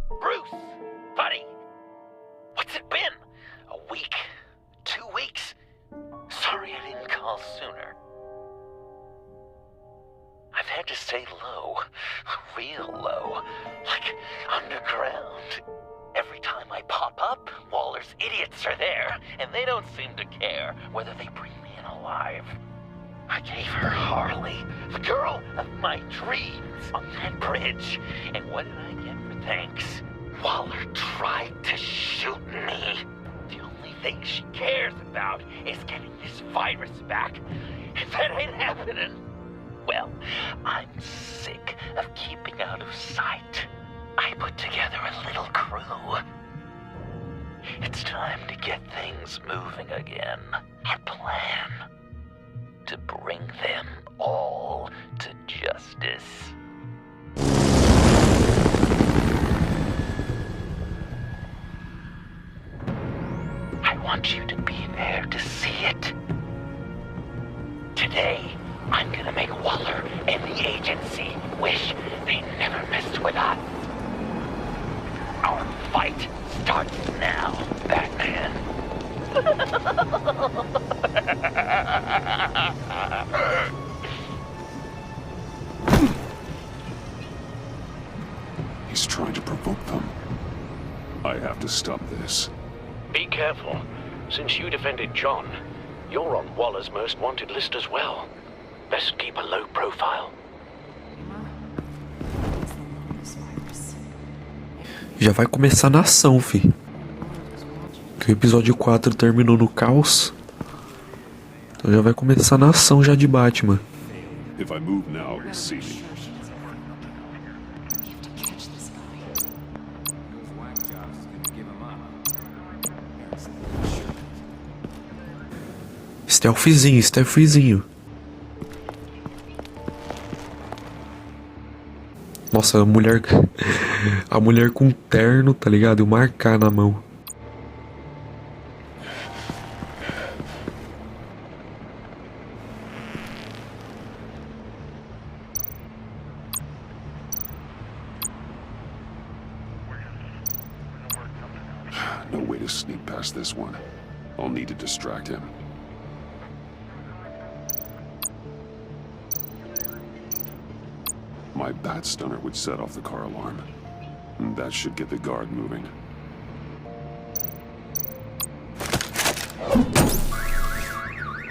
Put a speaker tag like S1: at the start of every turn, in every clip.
S1: Bruce, buddy, what's it been? A week? 2 weeks? Sorry I didn't call sooner. I've had to stay low, real low, like underground. Every time I pop up, Waller's idiots are there, and they don't seem to care whether they bring me in alive. I gave her Harley, the girl of my dreams, on that bridge, and what did I get for thanks? Waller tried to shoot me. The only thing she cares about is getting this virus back. If that ain't happening, well, I'm sick of keeping out of sight. I put together a little crew. It's time to get things moving again. A plan to bring them all to justice. I want you to be there to see it. Today, I'm gonna make Waller and the agency wish they never messed with us. Our fight starts now, Batman.
S2: He's trying to provoke them. I have to stop this.
S3: Be careful. Since you defended John, you're on Waller's most wanted list as well. Best keep a low profile.
S4: Já vai começar na ação, fi. Que o episódio 4 terminou no caos. Então já vai começar na ação já de Batman.
S2: If I move now, he'll see me.
S4: Stealthzinho, stealthzinho. Nossa, a mulher com terno, tá ligado? E o marcar na mão.
S2: No way to sneak past this one. I'll need to distract him. My bat stunner would set off the car alarm. That should get the guard moving.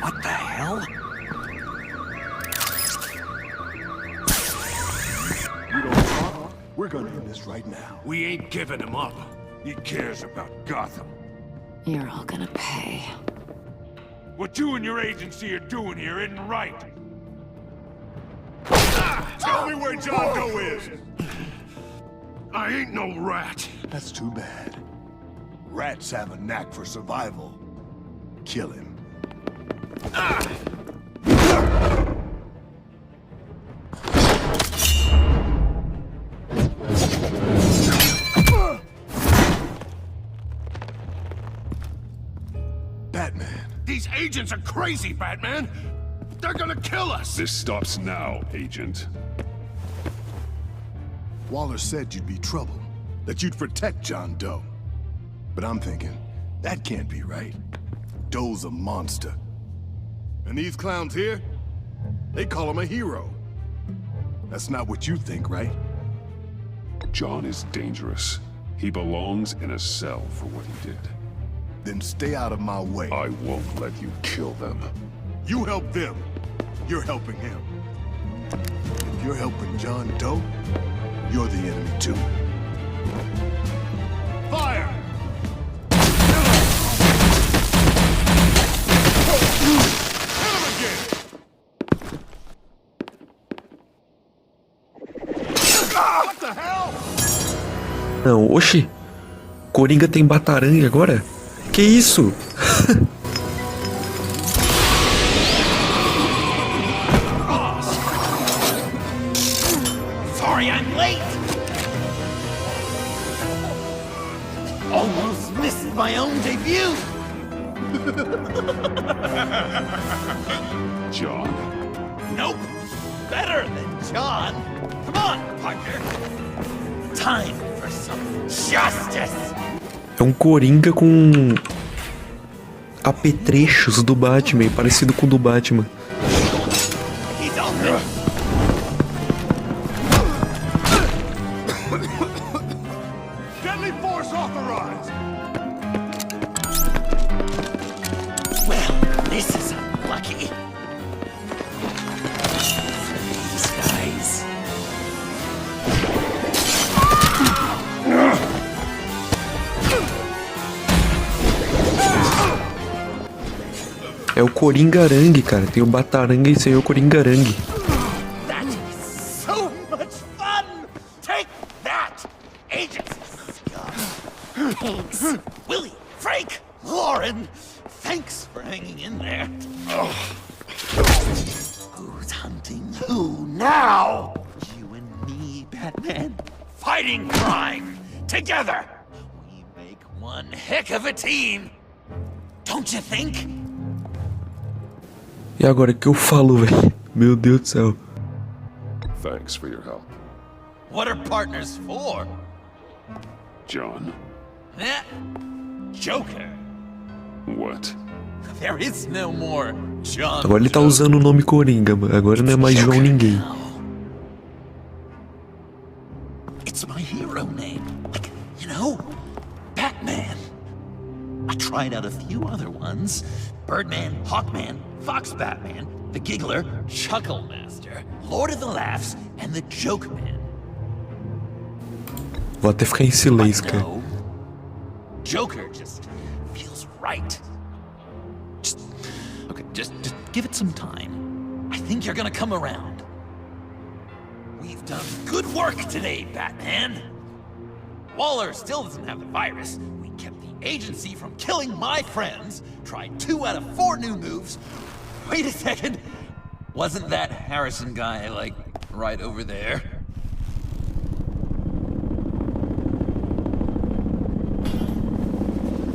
S5: What the hell?
S6: You don't talk? We're gonna end this right now.
S5: We ain't giving him up.
S6: He cares about Gotham.
S7: You're all gonna pay.
S6: What you and your agency are doing here isn't right. Tell me where John Doe is!
S5: I ain't no rat.
S6: That's too bad. Rats have a knack for survival. Kill him. Batman.
S5: These agents are crazy, Batman. They're gonna kill us.
S2: This stops now, Agent.
S6: Waller said you'd be trouble, that you'd protect John Doe. But I'm thinking, that can't be right. Doe's a monster. And these clowns here, they call him a hero. That's not what you think, right?
S2: John is dangerous. He belongs in a cell for what he did.
S6: Then stay out of my way.
S2: I won't let you kill them.
S6: You help them, you're helping him. If you're helping John Doe, you're the enemy too. Fire! What the hell?
S4: Não, oxi. Coringa tem batarangue agora? Que isso?
S1: Sorry I'm late! Almost missed my own debut!
S2: John?
S1: Nope! Better than John! Come on, partner! Time for some justice.
S4: É um Coringa com apetrechos do Batman, parecido com o do Batman.
S1: He's open.
S5: Deadly force authorized!
S1: Well, this is unlucky. These guys.
S4: É o Coringa-Arangue, cara. Tem o Bataranga e esse aí é o Coringa-Arangue.
S1: That is so much fun! Take that! Agents!
S7: Thanks.
S1: Willie, Frank, Lauren, thanks for hanging in there. Who's hunting who now? You and me, Batman. Fighting crime together. We make one heck of a team. Don't you think?
S4: E agora o que eu falo, velho? Meu Deus do céu.
S2: Thanks for your help,
S1: What are partners for?
S2: John.
S1: Eh? Joker.
S2: What?
S1: There is no more John.
S4: Agora ele tá usando o nome Coringa, mano. Agora não é mais João ninguém.
S1: Now. It's my hero name. Like, you know, Batman. I tried out a few other ones. Birdman, Hawkman, Fox Batman, the Giggler, Chuckle Master, Lord of the Laughs, and the Joke Man.
S4: Vou até ficar em silêncio, cara.
S1: No, Joker just feels right. Just give it some time. I think you're gonna come around. We've done good work today, Batman. Waller still doesn't have the virus. We kept the agency from killing my friends. Tried 2 out of 4 new moves. Wait a second. Wasn't that Harrison guy, like, right over there?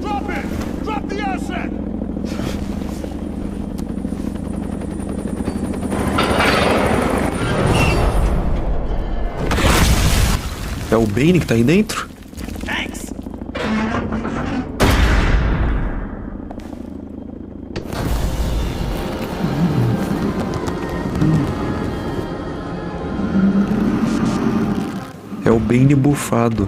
S5: Drop it! Drop the asset!
S4: É o Bane que tá aí dentro?
S1: Thanks!
S4: É o Bane bufado.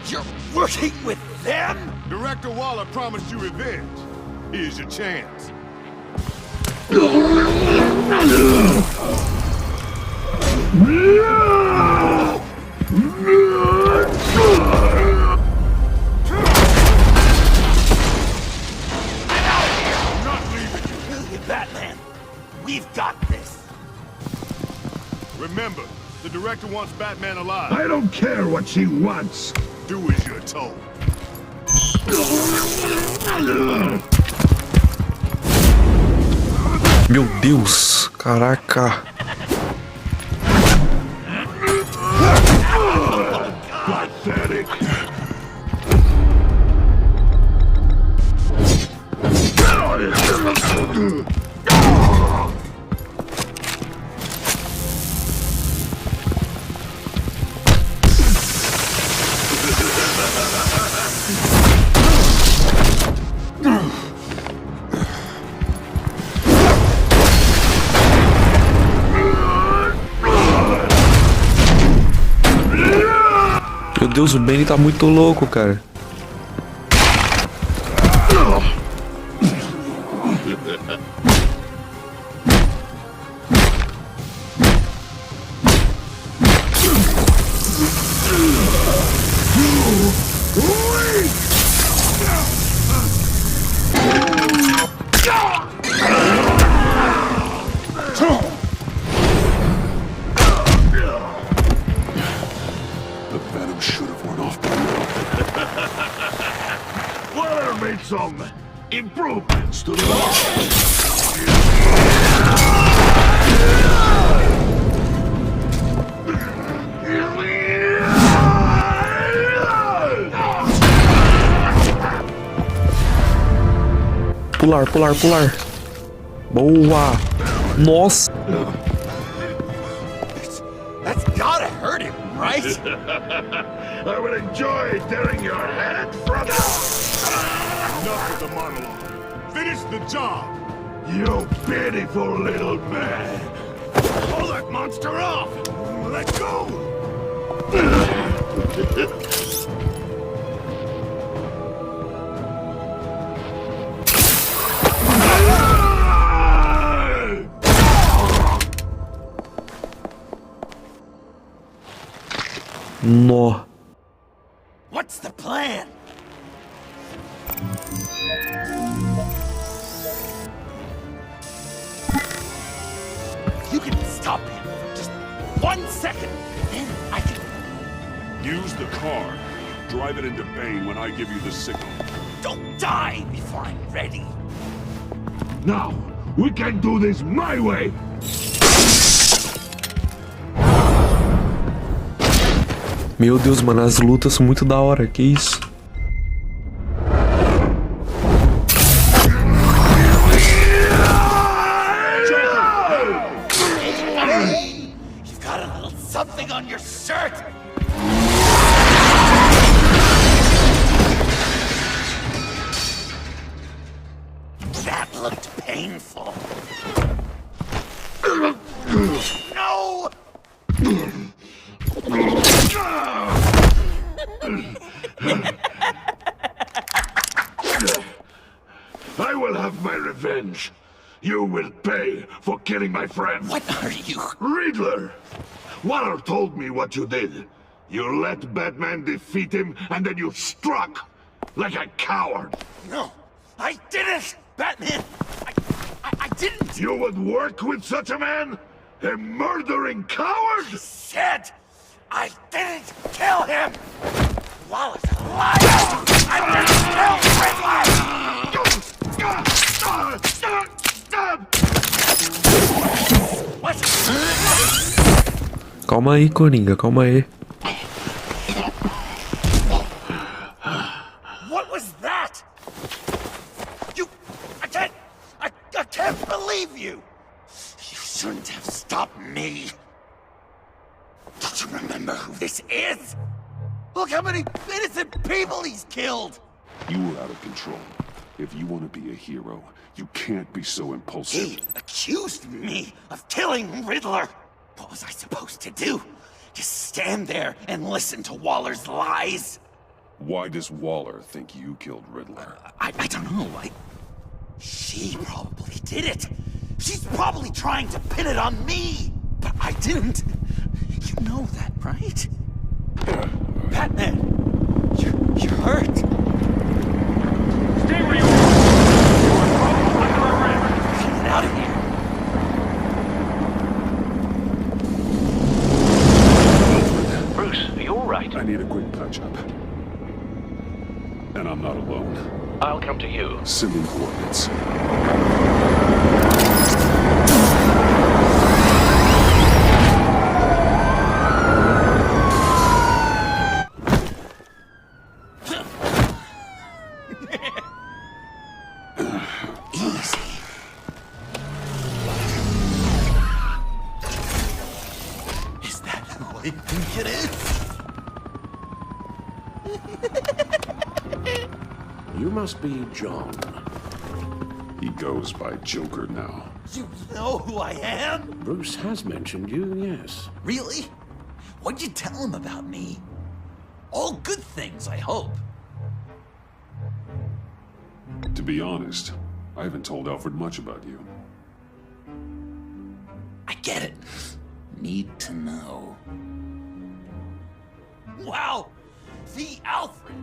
S1: You're working with them?
S5: Director Waller promised you revenge. Here's your chance. I'm not leaving you.
S1: Brilliant, Batman. We've got this.
S5: Remember, the director wants Batman alive.
S6: I don't care what she wants.
S5: Do as you're told.
S4: Meu Deus, caraca.
S6: Pathetic.
S4: Meu Deus, o Bane tá muito louco, cara.
S2: The Venom should have worn off by now.
S6: Waller made some improvements to the
S4: Pular, pular, pular. Boa. Nossa.
S5: That's gotta hurt him, right?
S6: I would enjoy tearing your head from Enough of the monologue. Finish the job. You pitiful little man. Pull that monster off. Let go.
S4: No.
S5: What's the plan? You can stop him for just 1 second, then I can...
S2: Use the car. Drive it into Bane when I give you the signal.
S5: Don't die before I'm ready.
S6: Now, we can do this my way.
S4: Meu Deus, mano, as lutas são muito da hora, que isso?
S5: You've got a little something on your shirt. That looked painful. No!
S6: I will have my revenge. You will pay for killing my friend.
S5: What are you?
S6: Riddler! Waller told me what you did. You let Batman defeat him, and then you struck like a coward.
S5: No, I didn't, Batman. I didn't.
S6: You would work with such a man? A murdering coward?
S5: Said I didn't kill him. Waller's a liar. I didn't kill Riddler. What?
S4: Calma aí, Coringa, calma aí.
S5: What was that? I can't believe you. You shouldn't have stopped me. Don't you remember who this is? Look how many innocent people he's killed.
S2: You were out of control. If you want to be a hero, you can't be so impulsive.
S5: He accused me of killing Riddler. What was I supposed to do? Just stand there and listen to Waller's lies?
S2: Why does Waller think you killed Riddler?
S5: I don't know. She probably did it. She's probably trying to pin it on me. But I didn't. You know that, right? Batman, you're hurt.
S3: Stay where you are.
S5: Get out of here.
S3: Bruce, are you all right?
S2: I need a quick touch-up. And I'm not alone.
S3: I'll come to you.
S2: Sending coordinates.
S5: Easy. Is that who I think it is?
S3: You must be John.
S2: He goes by Joker now.
S5: You know who I am?
S3: Bruce has mentioned you, yes.
S5: Really? What'd you tell him about me? All good things, I hope.
S2: To be honest, I haven't told Alfred much about you.
S5: I get it. Need to know. Wow! The Alfred!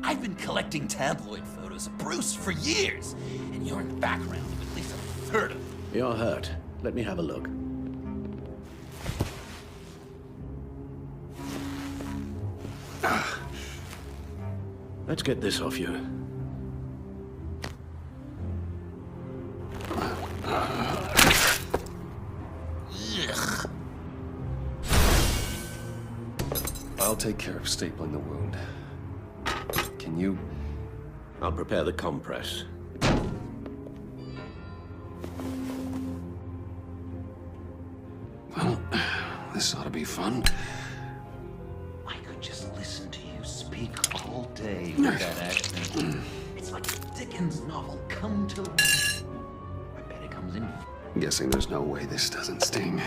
S5: I've been collecting tabloid photos of Bruce for years, and you're in the background of at least a third of them.
S3: You're hurt. Let me have a look. Let's get this off you.
S5: Ugh.
S8: I'll take care of stapling the wound. Can you?
S3: I'll prepare the compress.
S8: Well, this ought to be fun.
S5: I could just listen to you speak all day with that accent. It's like a Dickens novel come to life. I bet it comes in.
S8: I'm guessing there's no way this doesn't sting.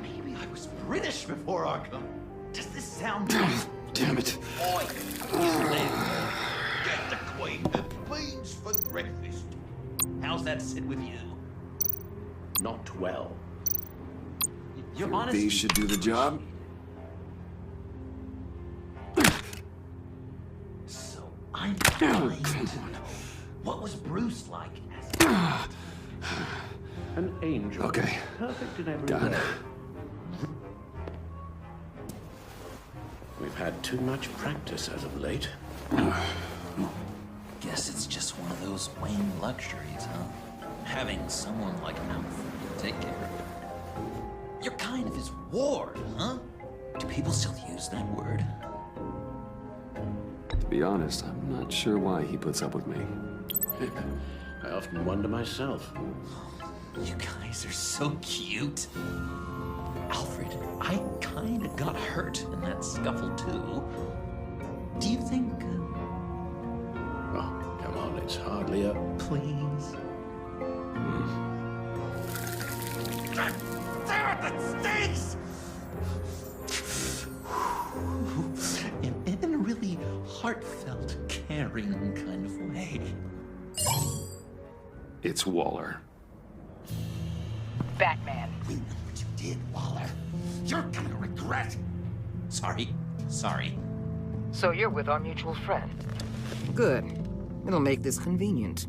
S5: Maybe I was British before Arkham. Does this sound
S8: Damn it.
S5: Oi! Get the Queen and beans for breakfast. How's that sit with you?
S3: Not well.
S5: You're honest.
S8: These should do the job.
S5: So I'm blind. What was Bruce like as
S3: An angel.
S8: Okay.
S3: Perfect in every
S8: Done.
S3: way. We've had too much practice as of late.
S5: Guess it's just one of those Wayne luxuries, huh? Having someone like Alfred to take care of it. You're kind of his ward, huh? Do people still use that word?
S8: To be honest, I'm not sure why he puts up with me.
S3: I often wonder myself.
S5: You guys are so cute. Alfred, I kind of got hurt in that scuffle, too. Do you think...
S3: Oh, come on, it's hardly a...
S5: Please? God damn it, that stinks! In a really heartfelt, caring kind of way.
S8: It's Waller.
S9: Batman.
S5: We know what you did, Waller. You're gonna regret. Sorry.
S9: So you're with our mutual friend.
S10: Good. It'll make this convenient.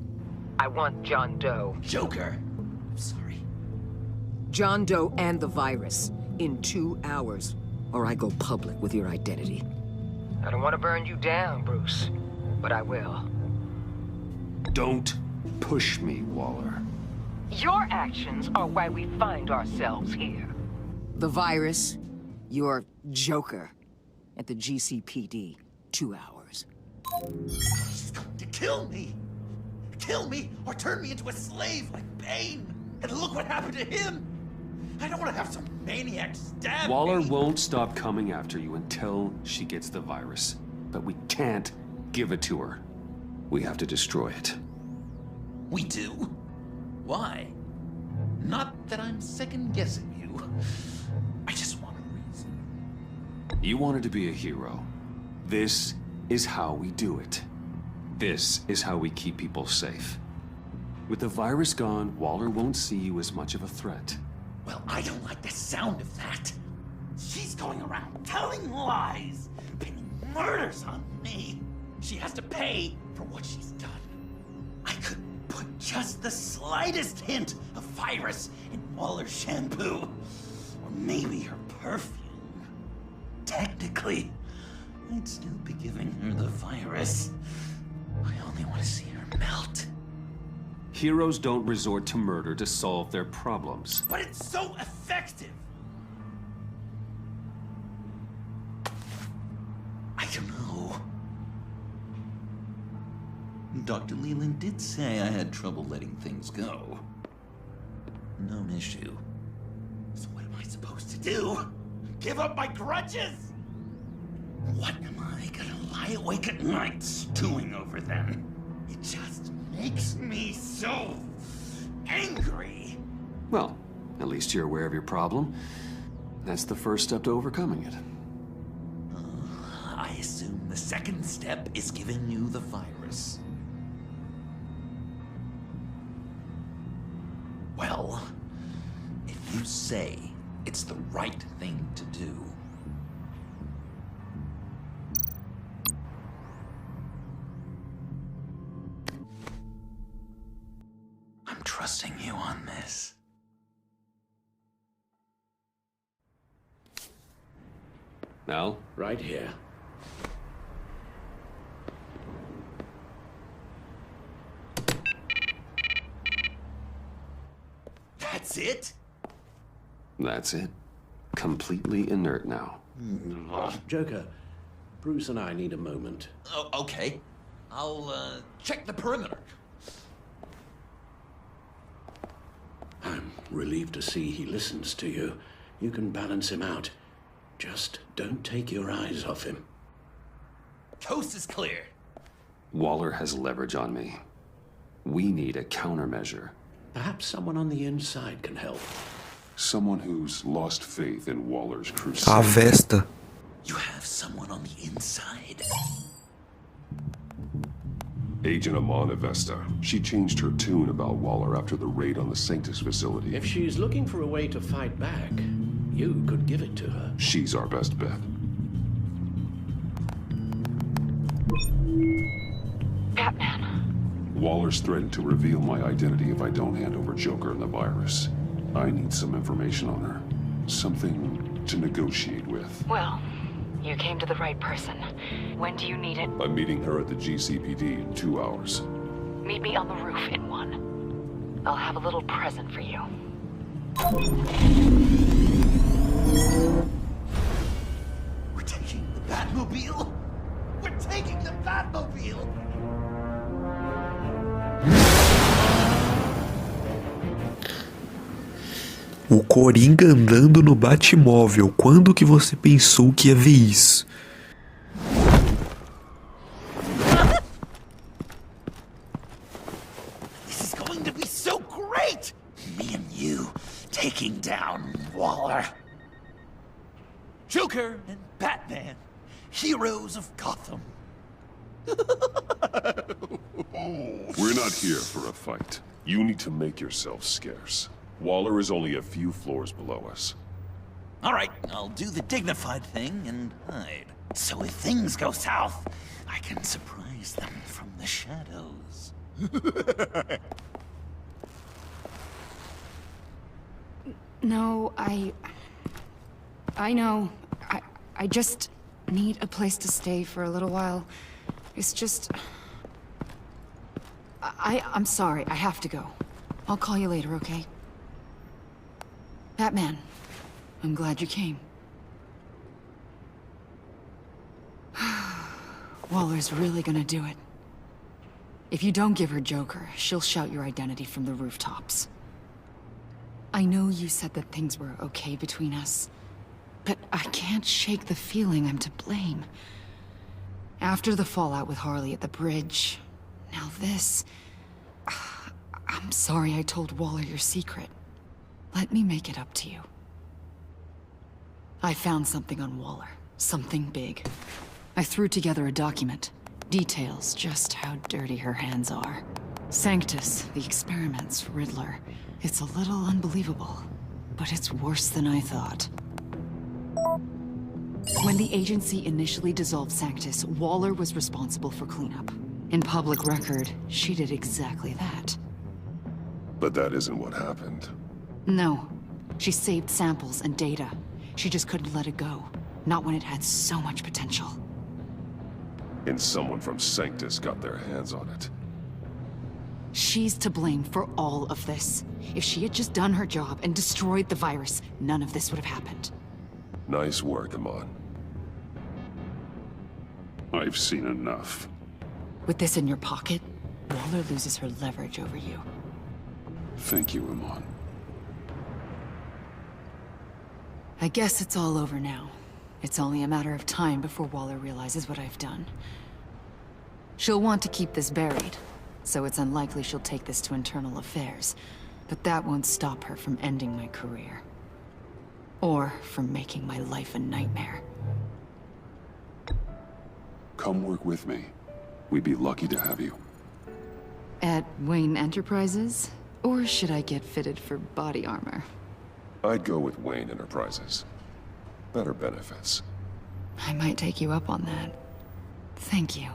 S9: I want John Doe.
S5: Joker. I'm sorry.
S10: John Doe and the virus. In 2 hours. Or I go public with your identity.
S9: I don't want to burn you down, Bruce. But I will.
S8: Don't push me, Waller.
S9: Your actions are why we find ourselves here.
S10: The virus, your Joker. At the GCPD. 2 hours.
S5: He's going to kill me. Kill me or turn me into a slave like Bane. And look what happened to him. I don't want to have some maniac stab
S8: Waller
S5: me.
S8: won't stop coming after you until she gets the virus. But we can't give it to her. We have to destroy it.
S5: We do? Why? Not that I'm second-guessing you. I just want a reason.
S8: You wanted to be a hero. This is how we do it. This is how we keep people safe. With the virus gone, Waller won't see you as much of a threat.
S5: Well, I don't like the sound of that. She's going around telling lies, pinning murders on me. She has to pay for what she's done. I could put just the slightest hint of virus in Waller's shampoo. Or maybe her perfume. Technically, I'd still be giving her the virus. I only want to see her melt.
S8: Heroes don't resort to murder to solve their problems.
S5: But it's so effective! I don't know. Dr. Leland did say I had trouble letting things go. Known issue. So what am I supposed to do? Give up my grudges? What am I gonna lie awake at night stewing over then? It just makes me so angry.
S8: Well, at least you're aware of your problem. That's the first step to overcoming it.
S5: I assume the second step is giving you the virus. Well, if you say it's the right thing to do, I'm trusting you on this.
S8: Al?
S3: Right here.
S5: That's it?
S8: That's it. Completely inert now.
S3: Joker, Bruce and I need a moment.
S5: Oh, okay. I'll check the perimeter.
S3: relieved to see he listens to you. You can balance him out. Just don't take your eyes off him.
S5: Coast is clear.
S8: Waller has leverage on me. We need a countermeasure.
S3: Perhaps someone on the inside can help.
S2: Someone who's lost faith in Waller's
S4: A
S2: crusade.
S4: Vesta.
S5: You have someone on the inside.
S2: Agent Amana Vesta. She changed her tune about Waller after the raid on the Sanctus facility.
S3: If she's looking for a way to fight back, you could give it to her.
S2: She's our best bet.
S9: Batman.
S2: Waller's threatened to reveal my identity if I don't hand over Joker and the virus. I need some information on her. Something to negotiate with.
S9: Well, you came to the right person. When do you need it?
S2: I'm meeting her at the GCPD in 2 hours.
S9: Meet me on the roof in 1. I'll have a little present for you.
S5: We're taking the Batmobile? We're taking the Batmobile!
S4: O Coringa andando no Batmóvel. Quando que você pensou que ia ver isso?
S5: This is going to be so great! Me and you taking down Waller. Joker and Batman, heroes of Gotham.
S2: We're not here for a fight. You need to make yourself scarce. Waller is only a few floors below us.
S5: All right, I'll do the dignified thing and hide. So if things go south, I can surprise them from the shadows.
S7: No, I know. I just need a place to stay for a little while. It's just... I'm sorry, I have to go. I'll call you later, okay? Batman, I'm glad you came. Waller's really gonna do it. If you don't give her Joker, she'll shout your identity from the rooftops. I know you said that things were okay between us, but I can't shake the feeling I'm to blame. After the fallout with Harley at the bridge, now this... I'm sorry I told Waller your secret. Let me make it up to you. I found something on Waller. Something big. I threw together a document. Details just how dirty her hands are. Sanctus, the experiments, Riddler. It's a little unbelievable, but it's worse than I thought. When the agency initially dissolved Sanctus, Waller was responsible for cleanup. In public record, she did exactly that.
S2: But that isn't what happened.
S7: No. She saved samples and data. She just couldn't let it go. Not when it had so much potential.
S2: And someone from Sanctus got their hands on it.
S7: She's to blame for all of this. If she had just done her job and destroyed the virus, none of this would have happened.
S2: Nice work, Amon. I've seen enough.
S7: With this in your pocket, Waller loses her leverage over you.
S2: Thank you, Amon.
S7: I guess it's all over now. It's only a matter of time before Waller realizes what I've done. She'll want to keep this buried, so it's unlikely she'll take this to internal affairs. But that won't stop her from ending my career. Or from making my life a nightmare.
S2: Come work with me. We'd be lucky to have you.
S7: At Wayne Enterprises? Or should I get fitted for body armor?
S2: I'd go with Wayne Enterprises. Better benefits.
S7: I might take you up on that. Thank you.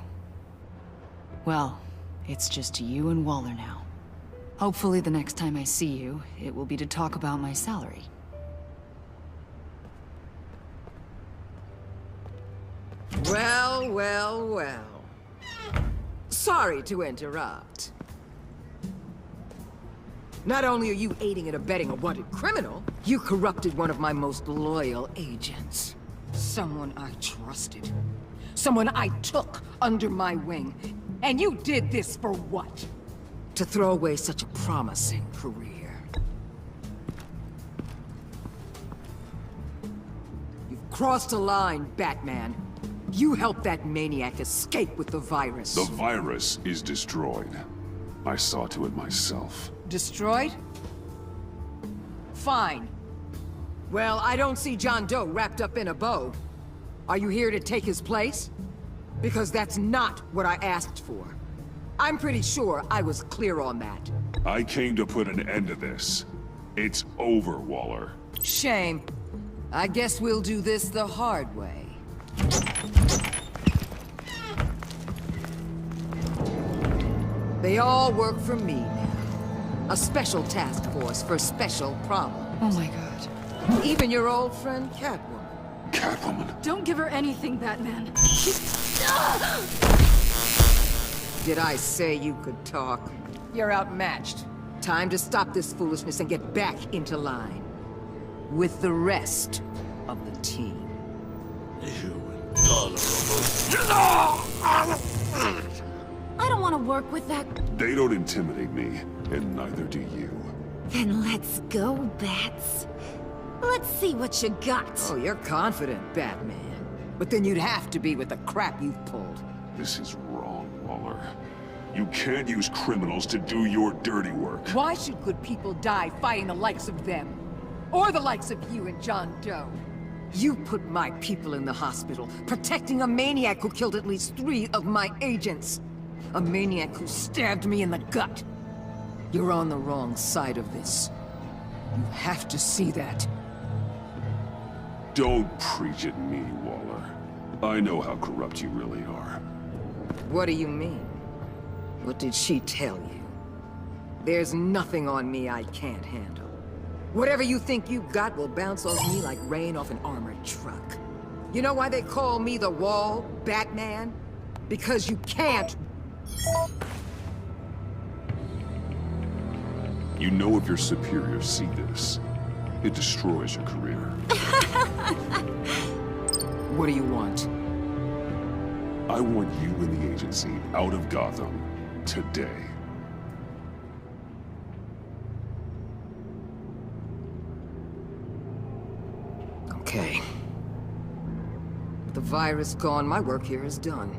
S7: Well, it's just you and Waller now. Hopefully the next time I see you, it will be to talk about my salary.
S10: Well, well, well. Sorry to interrupt. Not only are you aiding and abetting a wanted criminal, you corrupted one of my most loyal agents. Someone I trusted. Someone I took under my wing. And you did this for what? To throw away such a promising career. crossed a line, Batman. You helped that maniac escape with the virus.
S2: The virus is destroyed. I saw to it myself.
S10: Destroyed? Fine. Well, I don't see John Doe wrapped up in a bow. Are you here to take his place? Because that's not what I asked for. I'm pretty sure I was clear on that.
S2: I came to put an end to this. It's over, Waller.
S10: Shame. I guess we'll do this the hard way. They all work for me now. A special task force for special problems.
S7: Oh my god.
S10: Even your old friend Catwoman.
S2: Catwoman.
S11: Don't give her anything, Batman.
S10: Did I say you could talk? You're outmatched. Time to stop this foolishness and get back into line. With the rest of the team.
S11: I don't want to work with that.
S2: They don't intimidate me, and neither do you.
S11: Then let's go, Bats. Let's see what you got.
S10: Oh, you're confident, Batman. But then you'd have to be with the crap you've pulled.
S2: This is wrong, Waller. You can't use criminals to do your dirty work.
S10: Why should good people die fighting the likes of them? Or the likes of you and John Doe? You put my people in the hospital, protecting a maniac who killed at least 3 of my agents. A maniac who stabbed me in the gut. You're on the wrong side of this. You have to see that.
S2: Don't preach at me, Waller. I know how corrupt you really are.
S10: What do you mean? What did she tell you? There's nothing on me I can't handle. Whatever you think you got will bounce off me like rain off an armored truck. You know why they call me the Wall, Batman? Because you can't.
S2: You know if your superiors see this, it destroys your career.
S10: What do you want?
S2: I want you and the agency out of Gotham today.
S10: Okay. With the virus gone, my work here is done.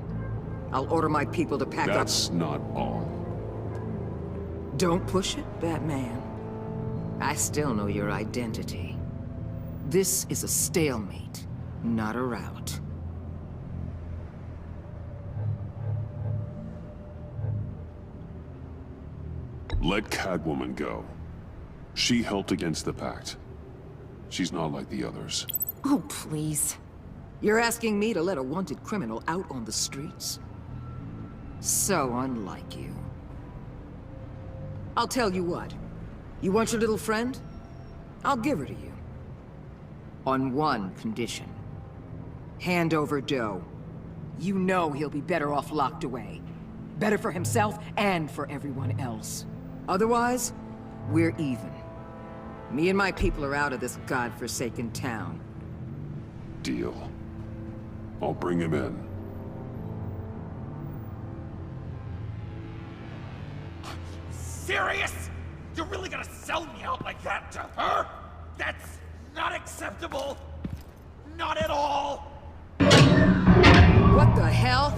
S10: I'll order my people to pack up.
S2: That's not all.
S10: Don't push it, Batman. I still know your identity. This is a stalemate, not a rout.
S2: Let Catwoman go. She helped against the Pact. She's not like the others.
S11: Oh, please.
S10: You're asking me to let a wanted criminal out on the streets? So unlike you. I'll tell you what. You want your little friend? I'll give her to you. On one condition. Hand over Doe. You know he'll be better off locked away. Better for himself and for everyone else. Otherwise, we're even. Me and my people are out of this godforsaken town.
S2: Deal. I'll bring him in.
S5: Serious? You're really gonna sell me out like that to her? That's not acceptable. Not at all.
S10: What the hell?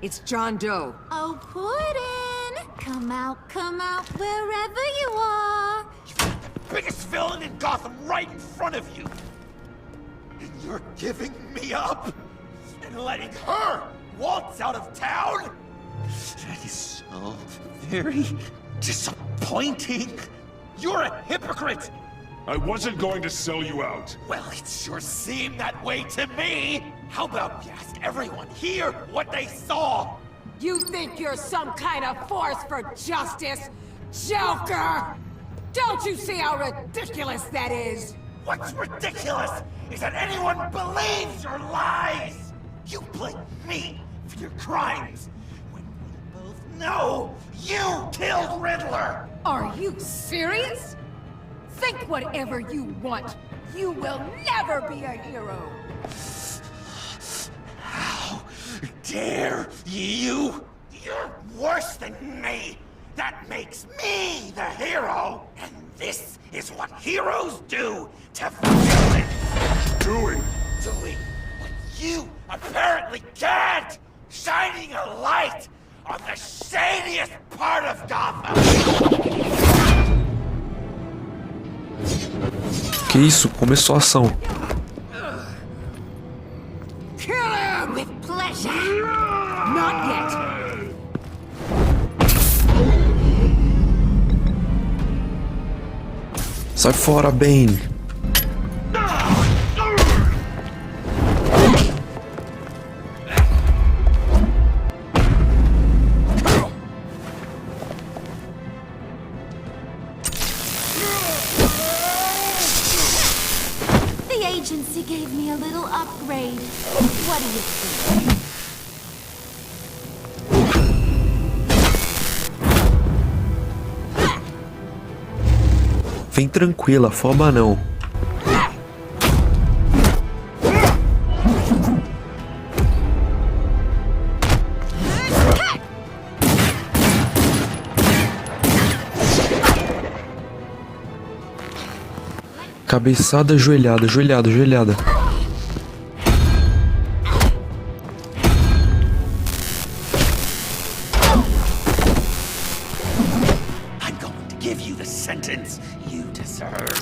S10: It's John Doe.
S11: Oh, Puddin'! Come out, wherever you are.
S5: Biggest villain in Gotham right in front of you. And you're giving me up? And letting her waltz out of town? That is so very disappointing. You're a hypocrite.
S2: I wasn't going to sell you out.
S5: Well, it sure seemed that way to me. How about you ask everyone here what they saw?
S10: You think you're some kind of force for justice, Joker? Don't you see how ridiculous that is?
S5: What's ridiculous is that anyone believes your lies! You blame me for your crimes, when we both know you killed Riddler!
S10: Are you serious? Think whatever you want. You will never be a hero.
S5: How dare you? You're worse than me! That makes me the hero! And this is what heroes do to villains!
S2: Doing?
S5: doing what you apparently can't? Shining a light on the shadiest part of Gotham!
S4: Que isso? Começou a ação.
S10: Kill him!
S11: With pleasure.
S10: Not yet!
S4: Sai fora, Bane.
S11: The agency gave me a little upgrade. What do you think?
S4: Vem tranquila, afoba não. Cabeçada, joelhada, joelhada, joelhada.
S5: I'm going to give you the sentence you deserve.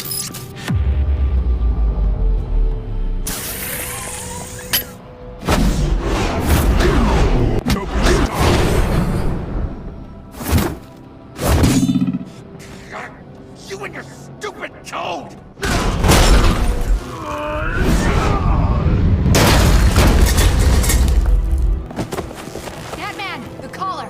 S5: You and your stupid code!
S7: Batman, the collar.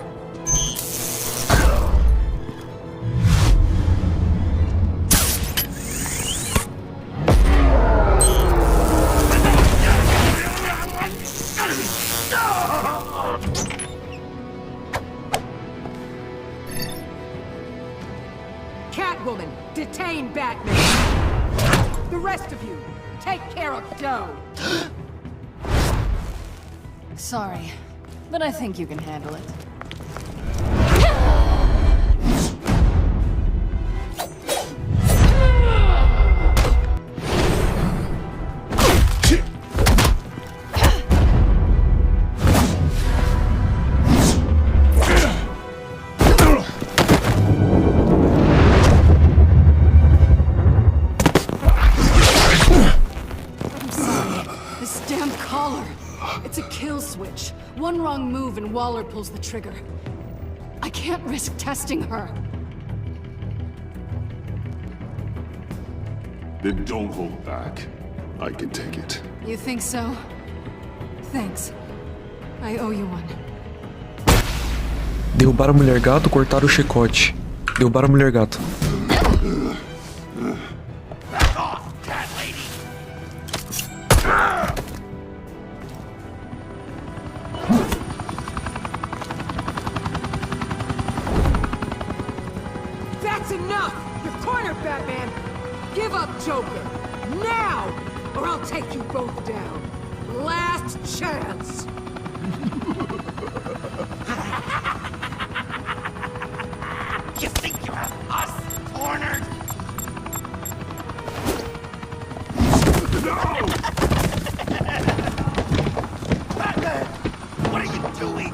S10: Catwoman, detain Batman! The rest of you, take care of Doe!
S7: Sorry, but I think you can handle it. This damn collar. It's a kill switch. One wrong move and Waller pulls the trigger. I can't risk testing her.
S2: Then don't hold back. I can take it.
S7: You think so? Thanks. I owe you one.
S4: Derrubaram a mulher gato, cortaram o chicote. Derrubaram a mulher gato.
S5: Back off, cat lady!
S10: That's enough! You're cornered, Batman! Give up Joker! Now! Or I'll take you both down! Last chance!
S5: You think you have us cornered? Batman! What are you doing?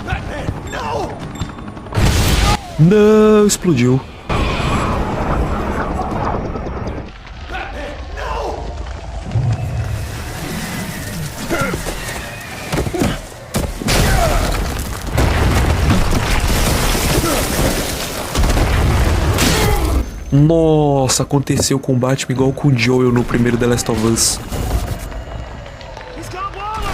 S5: Batman, no!
S4: Não, explodiu.
S5: Batman, no!
S4: Nossa, aconteceu com o Batman igual com o Joel no primeiro The Last of Us.
S5: He's got Waller!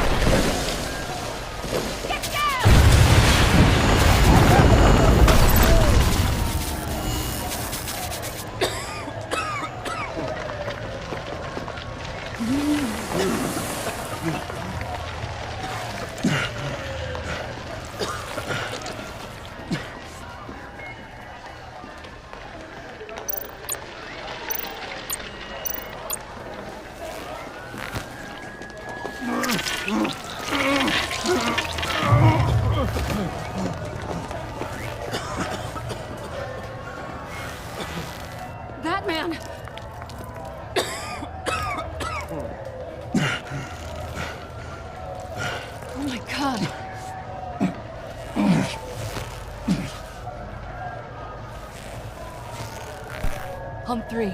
S7: On 3.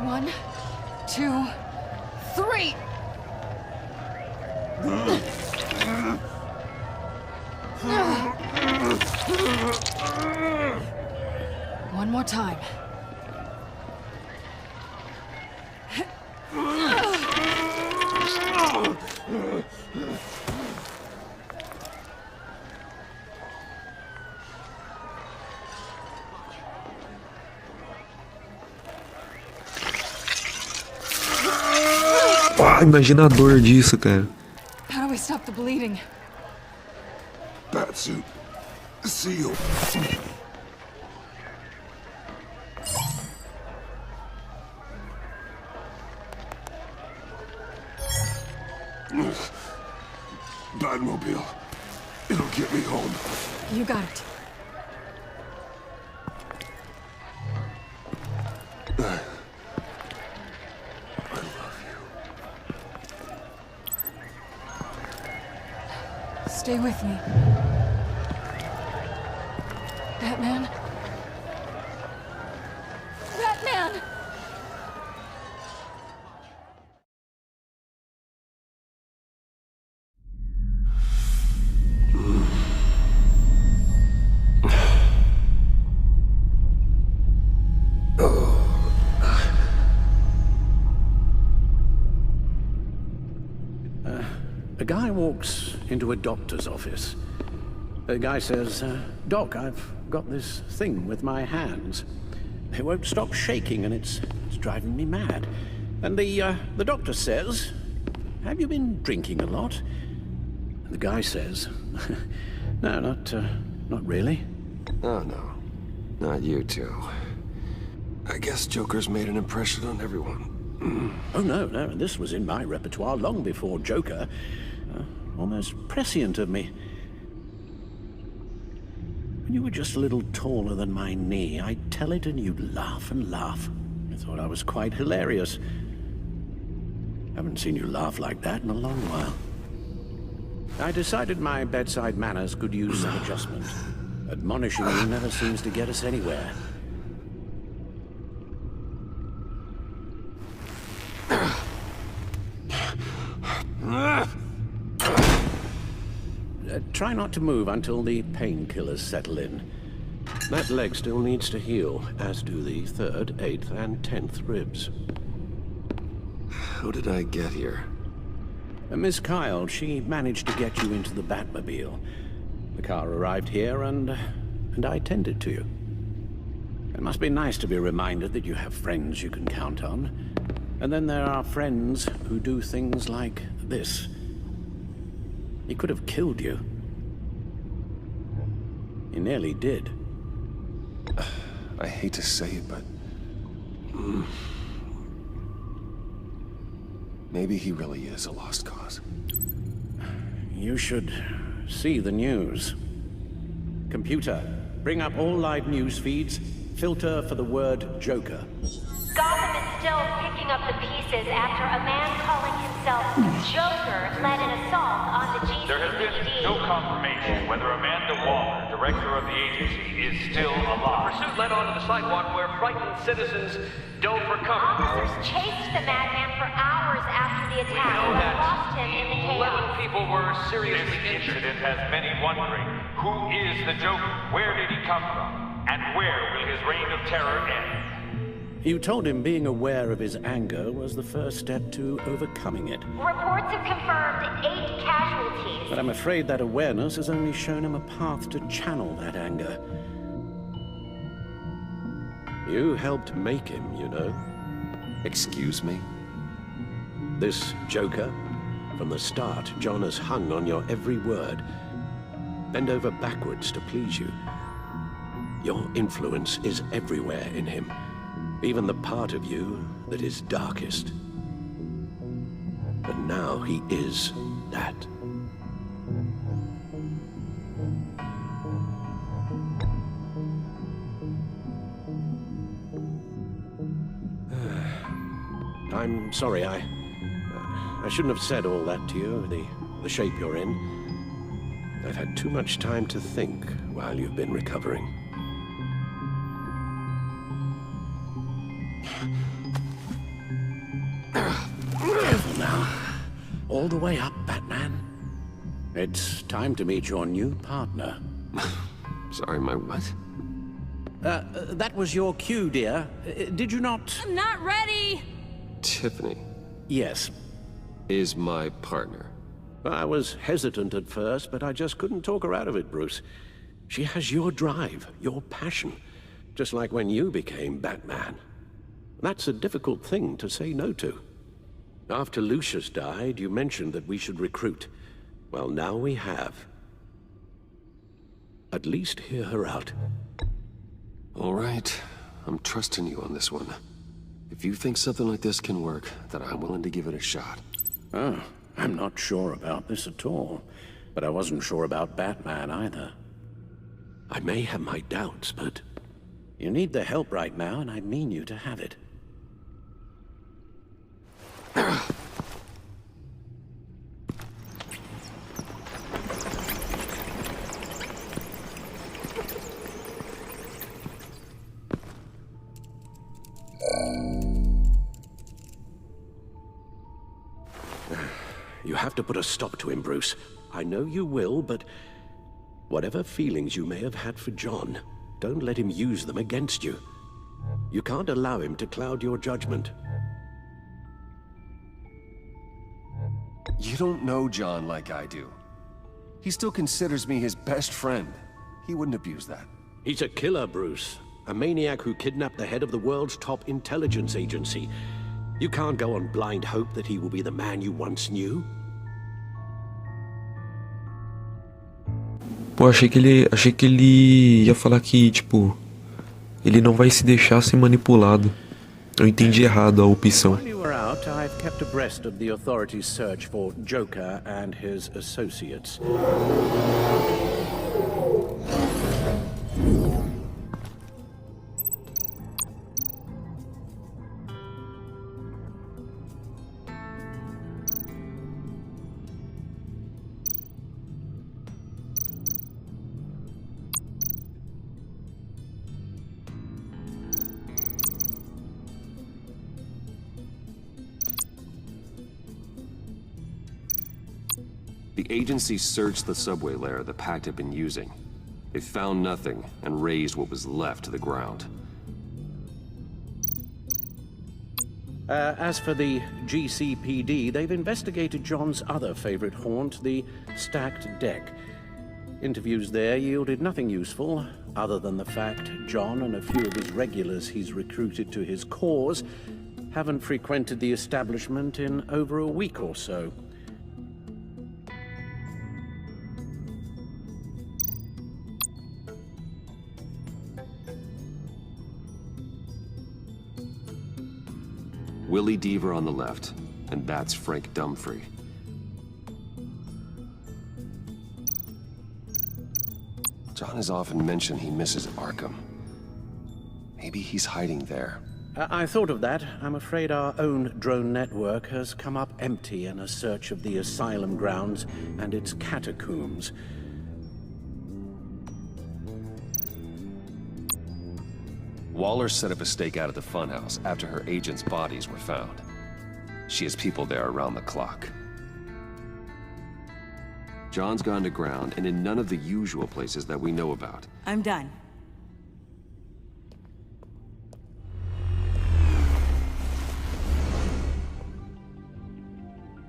S7: 1, 2, 3! One more time.
S4: Imagina a dor disso, cara.
S7: How do we stop the bleeding?
S6: Batsuit. Seal. Batmobile. It'll get me home.
S7: You got it. Stay with me. Batman? Batman!
S3: A guy walks into a doctor's office. The guy says, Doc, I've got this thing with my hands. It won't stop shaking and it's driving me mad. And the doctor says, have you been drinking a lot? And the guy says, no, not really.
S8: Oh, no. Not you two. I guess Joker's made an impression on everyone.
S3: Oh, no, this was in my repertoire long before Joker. Almost prescient of me. When you were just a little taller than my knee, I'd tell it and you'd laugh and laugh. I thought I was quite hilarious. Haven't seen you laugh like that in a long while. I decided my bedside manners could use some adjustment. Admonishing you never seems to get us anywhere. Try not to move until the painkillers settle in. That leg still needs to heal, as do the 3rd, 8th, and 10th ribs.
S8: How did I get here?
S3: Miss Kyle, she managed to get you into the Batmobile. The car arrived here, and I tended to you. It must be nice to be reminded that you have friends you can count on. And then there are friends who do things like this. He could have killed you. He nearly did.
S8: I hate to say it, but... maybe he really is a lost cause.
S3: You should see the news. Computer, bring up all live news feeds. Filter for the word Joker.
S12: Gotham is still picking up the pieces after a man calling himself Joker led an assault on the GCPD.
S13: There has been no confirmation whether Amanda Waller, director of the agency, is still alive.
S14: Pursuit led onto the sidewalk where frightened citizens dove for cover.
S12: Officers chased the madman for hours after the attack,
S14: We know
S12: but
S14: that
S12: lost him in the chaos.
S14: 11 people were seriously
S13: This
S14: injured.
S13: incident has many wondering, who is the Joker? Where did he come from? And where will his reign of terror end?
S3: You told him being aware of his anger was the first step to overcoming it.
S12: Reports have confirmed 8 casualties.
S3: But I'm afraid that awareness has only shown him a path to channel that anger. You helped make him, you know.
S8: Excuse me?
S3: This Joker, from the start, John has hung on your every word. Bend over backwards to please you. Your influence is everywhere in him. Even the part of you that is darkest. And now he is that. I'm sorry, I shouldn't have said all that to you, the shape you're in. I've had too much time to think while you've been recovering. Careful now. All the way up, Batman. It's time to meet your new partner.
S8: Sorry, my what?
S3: That was your cue, dear. Did you not?
S15: I'm not ready!
S8: Tiffany.
S3: Yes.
S8: Is my partner.
S3: I was hesitant at first, but I just couldn't talk her out of it, Bruce. She has your drive, your passion, just like when you became Batman. That's a difficult thing to say no to. After Lucius died, you mentioned that we should recruit. Well, now we have. At least hear her out.
S8: All right. I'm trusting you on this one. If you think something like this can work, then I'm willing to give it a shot.
S3: Oh, I'm not sure about this at all. But I wasn't sure about Batman either. I may have my doubts, but you need the help right now, and I mean you to have it. You have to put a stop to him, Bruce. I know you will, but whatever feelings you may have had for John, don't let him use them against you. You can't allow him to cloud your judgment.
S8: You don't know John like I do. He still considers me his best friend. He wouldn't abuse that.
S3: He's a killer, Bruce. A maniac who kidnapped the head of the world's top intelligence agency. You can't go on blind hope that he will be the man you once knew.
S4: Pô, achei que ele ia falar que, tipo, ele não vai se deixar ser manipulado. Eu entendi errado a opção.
S3: While you were out, I've kept abreast of the authorities' search for Joker and his associates.
S8: The agency searched the subway lair the Pact had been using. They found nothing and razed what was left to the ground.
S3: As for the GCPD, they've investigated John's other favorite haunt, the stacked deck. Interviews there yielded nothing useful, other than the fact John and a few of his regulars he's recruited to his cause haven't frequented the establishment in over a week or so.
S8: Willie Deaver on the left, and that's Frank Dumfrey. John has often mentioned he misses Arkham. Maybe he's hiding there.
S3: I thought of that. I'm afraid our own drone network has come up empty in a search of the asylum grounds and its catacombs.
S8: Waller set up a stakeout at the funhouse after her agents' bodies were found. She has people there around the clock. John's gone to ground and in none of the usual places that we know about.
S15: I'm done.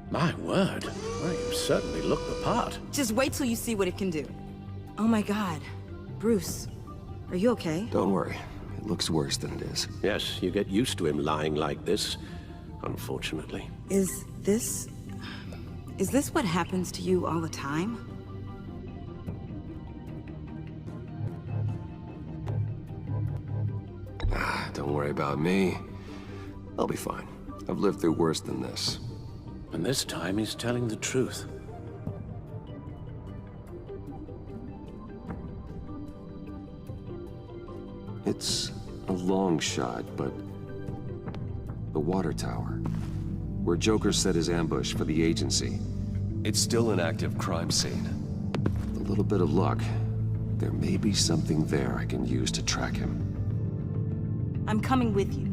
S3: My word. Well, you certainly look the part.
S15: Just wait till you see what it can do. Oh my God. Bruce, are you okay?
S8: Don't worry. It looks worse than it is.
S3: Yes, you get used to him lying like this, unfortunately.
S15: Is this what happens to you all the time?
S8: Don't worry about me. I'll be fine. I've lived through worse than this.
S3: And this time he's telling the truth.
S8: It's a long shot, but the water tower, where Joker set his ambush for the agency, it's still an active crime scene. The little bit of luck, there may be something there I can use to track him.
S15: I'm coming with you.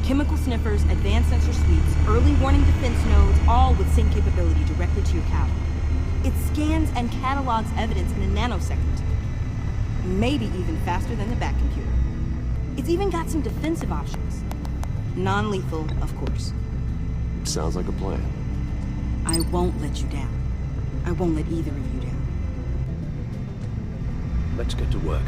S15: Chemical sniffers, advanced sensor suites, early warning defense nodes, all with sync capability directly to your cab. It scans and catalogs evidence in a nanosecond. Maybe even faster than the Bat computer. It's even got some defensive options. Non-lethal, of course.
S8: Sounds like a plan.
S15: I won't let you down. I won't let either of you down.
S3: Let's get to work.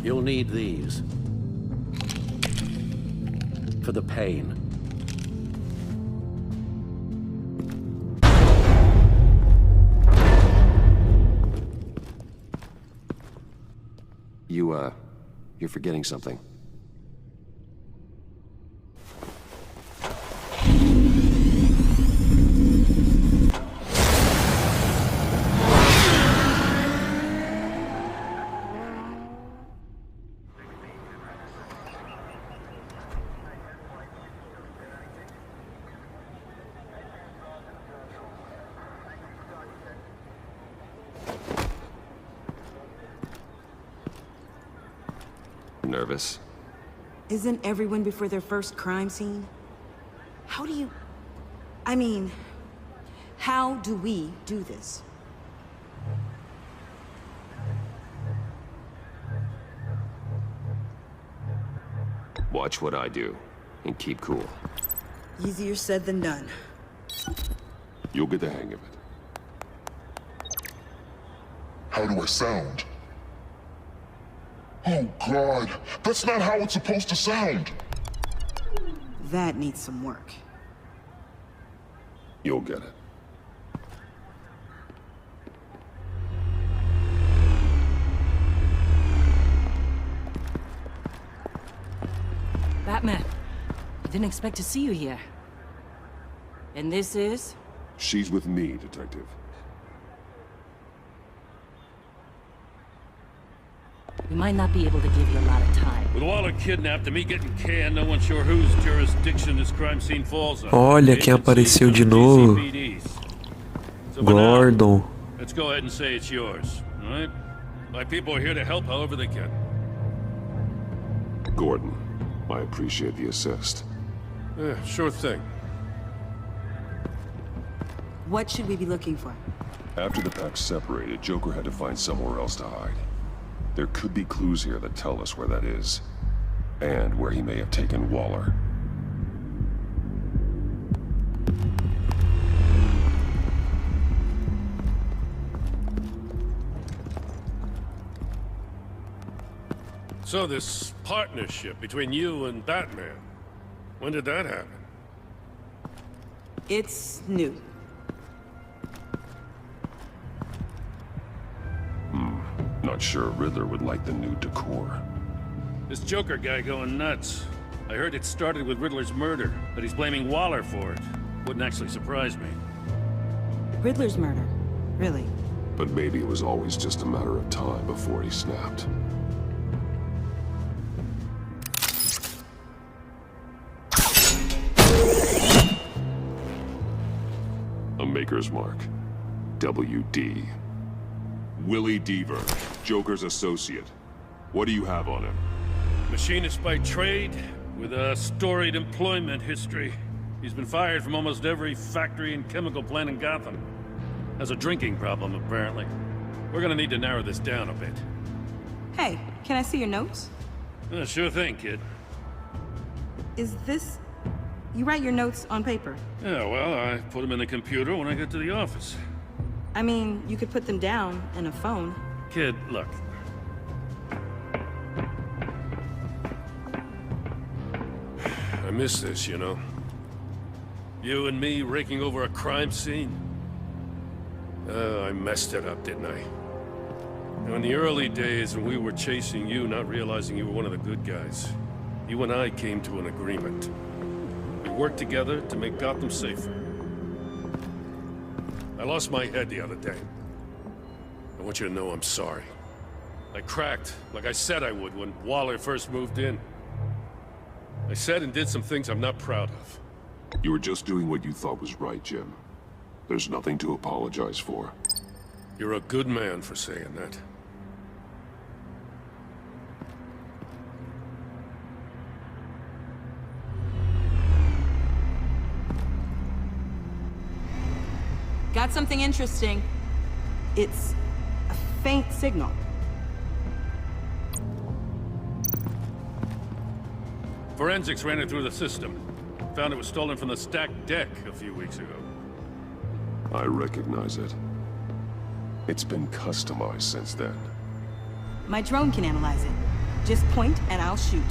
S3: You'll need these. For the pain.
S8: You're forgetting something. Nervous?
S15: Isn't everyone before their first crime scene? How do you... I mean, how do we do this?
S8: Watch what I do, and keep cool.
S15: Easier said than done.
S2: You'll get the hang of it.
S16: How do I sound? Oh, God. That's not how it's supposed to sound.
S15: That needs some work.
S2: You'll get it.
S17: Batman, I didn't expect to see you here. And this is?
S2: She's with me, Detective.
S17: We might not be able to give you a lot of time.
S18: With Waller kidnapped and me getting canned, no one's sure whose jurisdiction this crime scene falls on.
S4: Olha quem apareceu de novo. Gordon.
S18: Let's go ahead and say it's yours, all right? My people are here to help however they can.
S2: Gordon, I appreciate the assist.
S18: Yeah, sure thing.
S15: What should we be looking for?
S2: After the pack separated, Joker had to find somewhere else to hide. There could be clues here that tell us where that is, and where he may have taken Waller.
S18: So this partnership between you and Batman, when did that happen?
S15: It's new.
S2: Not sure Riddler would like the new decor.
S18: This Joker guy going nuts. I heard it started with Riddler's murder, but he's blaming Waller for it. Wouldn't actually surprise me.
S15: Riddler's murder? Really?
S2: But maybe it was always just a matter of time before he snapped. A Maker's Mark. WD. Willie Deaver, Joker's associate. What do you have on him?
S18: Machinist by trade, with a storied employment history. He's been fired from almost every factory and chemical plant in Gotham. Has a drinking problem, apparently. We're gonna need to narrow this down a bit.
S15: Hey, can I see your notes?
S18: Sure thing, kid.
S15: Is this... You write your notes on paper?
S18: Yeah, well, I put them in the computer when I get to the office.
S15: I mean, you could put them down in a phone.
S18: Kid, look. I miss this, you know. You and me raking over a crime scene. I messed it up, didn't I? Now, in the early days when we were chasing you, not realizing you were one of the good guys, you and I came to an agreement. We worked together to make Gotham safer. I lost my head the other day. I want you to know I'm sorry. I cracked, like I said I would when Waller first moved in. I said and did some things I'm not proud of.
S2: You were just doing what you thought was right, Jim. There's nothing to apologize for.
S18: You're a good man for saying that.
S15: Got something interesting. It's a faint signal.
S18: Forensics ran it through the system. Found it was stolen from the stacked deck a few weeks ago.
S2: I recognize it. It's been customized since then.
S15: My drone can analyze it. Just point and I'll shoot.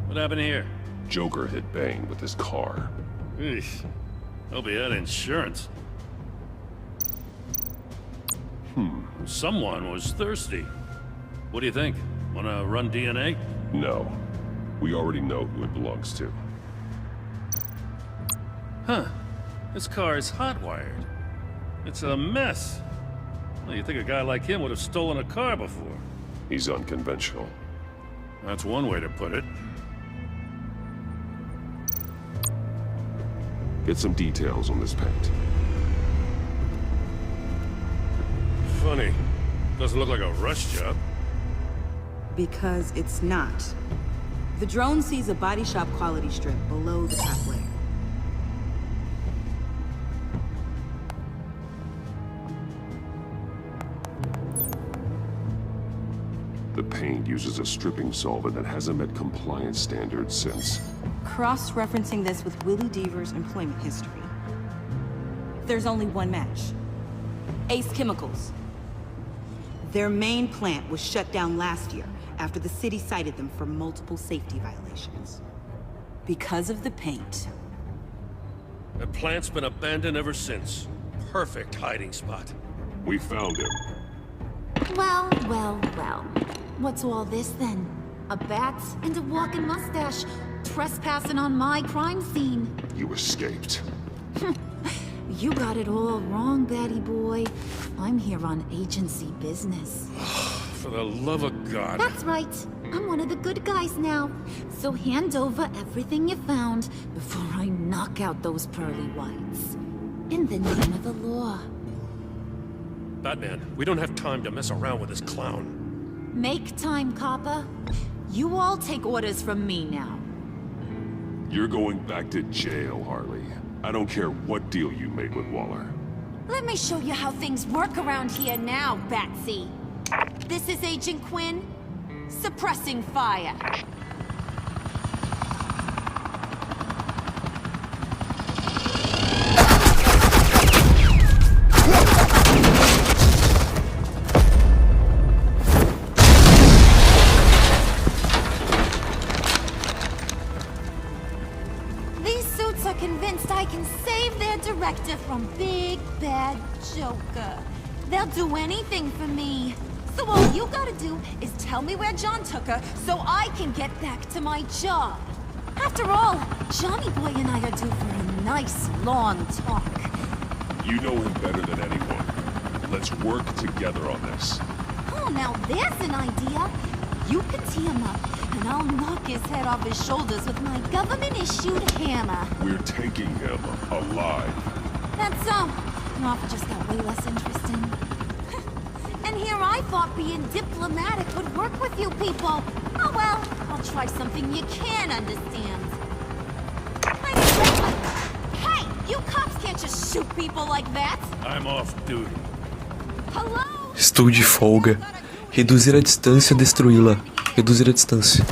S18: What happened here?
S2: Joker hit Bane with his car.
S18: Eesh. Hope he had insurance. Someone was thirsty. What do you think? Wanna run DNA?
S2: No. We already know who it belongs to.
S18: Huh. This car is hotwired. It's a mess. Well, you think a guy like him would have stolen a car before?
S2: He's unconventional.
S18: That's one way to put it.
S2: Get some details on this paint.
S18: Funny. Doesn't look like a rush job.
S15: Because it's not. The drone sees a body shop quality strip below the top layer.
S2: The paint uses a stripping solvent that hasn't met compliance standards since.
S15: Cross-referencing this with Willie Deaver's employment history. There's only one match. Ace Chemicals. Their main plant was shut down last year after the city cited them for multiple safety violations. Because of the paint.
S18: The plant's been abandoned ever since. Perfect hiding spot.
S2: We found him.
S11: Well, well, well. What's all this then? A bat and a walking mustache trespassing on my crime scene.
S2: You escaped.
S11: You got it all wrong, Batty boy. I'm here on agency business.
S18: For the love of God.
S11: That's right. I'm one of the good guys now. So hand over everything you found before I knock out those pearly whites. In the name of the law.
S18: Batman, we don't have time to mess around with this clown.
S11: Make time, copper. You all take orders from me now.
S2: You're going back to jail, Harley. I don't care what deal you made with Waller.
S11: Let me show you how things work around here now, Batsy. This is Agent Quinn. Suppressing fire. From Big Bad Joker. They'll do anything for me. So all you gotta do is tell me where John took her so I can get back to my job. After all, Johnny Boy and I are due for a nice long talk.
S2: You know him better than anyone. Let's work together on this.
S11: Oh, now there's an idea. You can tee him up, and I'll knock his head off his shoulders with my government-issued hammer.
S2: We're taking him alive.
S11: That's so. Your offer just got way less interesting. And here I thought being diplomatic would work with you people. Oh well, I'll try something you can understand. Hey, you cops can't just shoot people like that.
S18: I'm off duty.
S11: Hello?
S4: Estou de folga. Reduzir a distância, destruí-la. Reduzir a distância.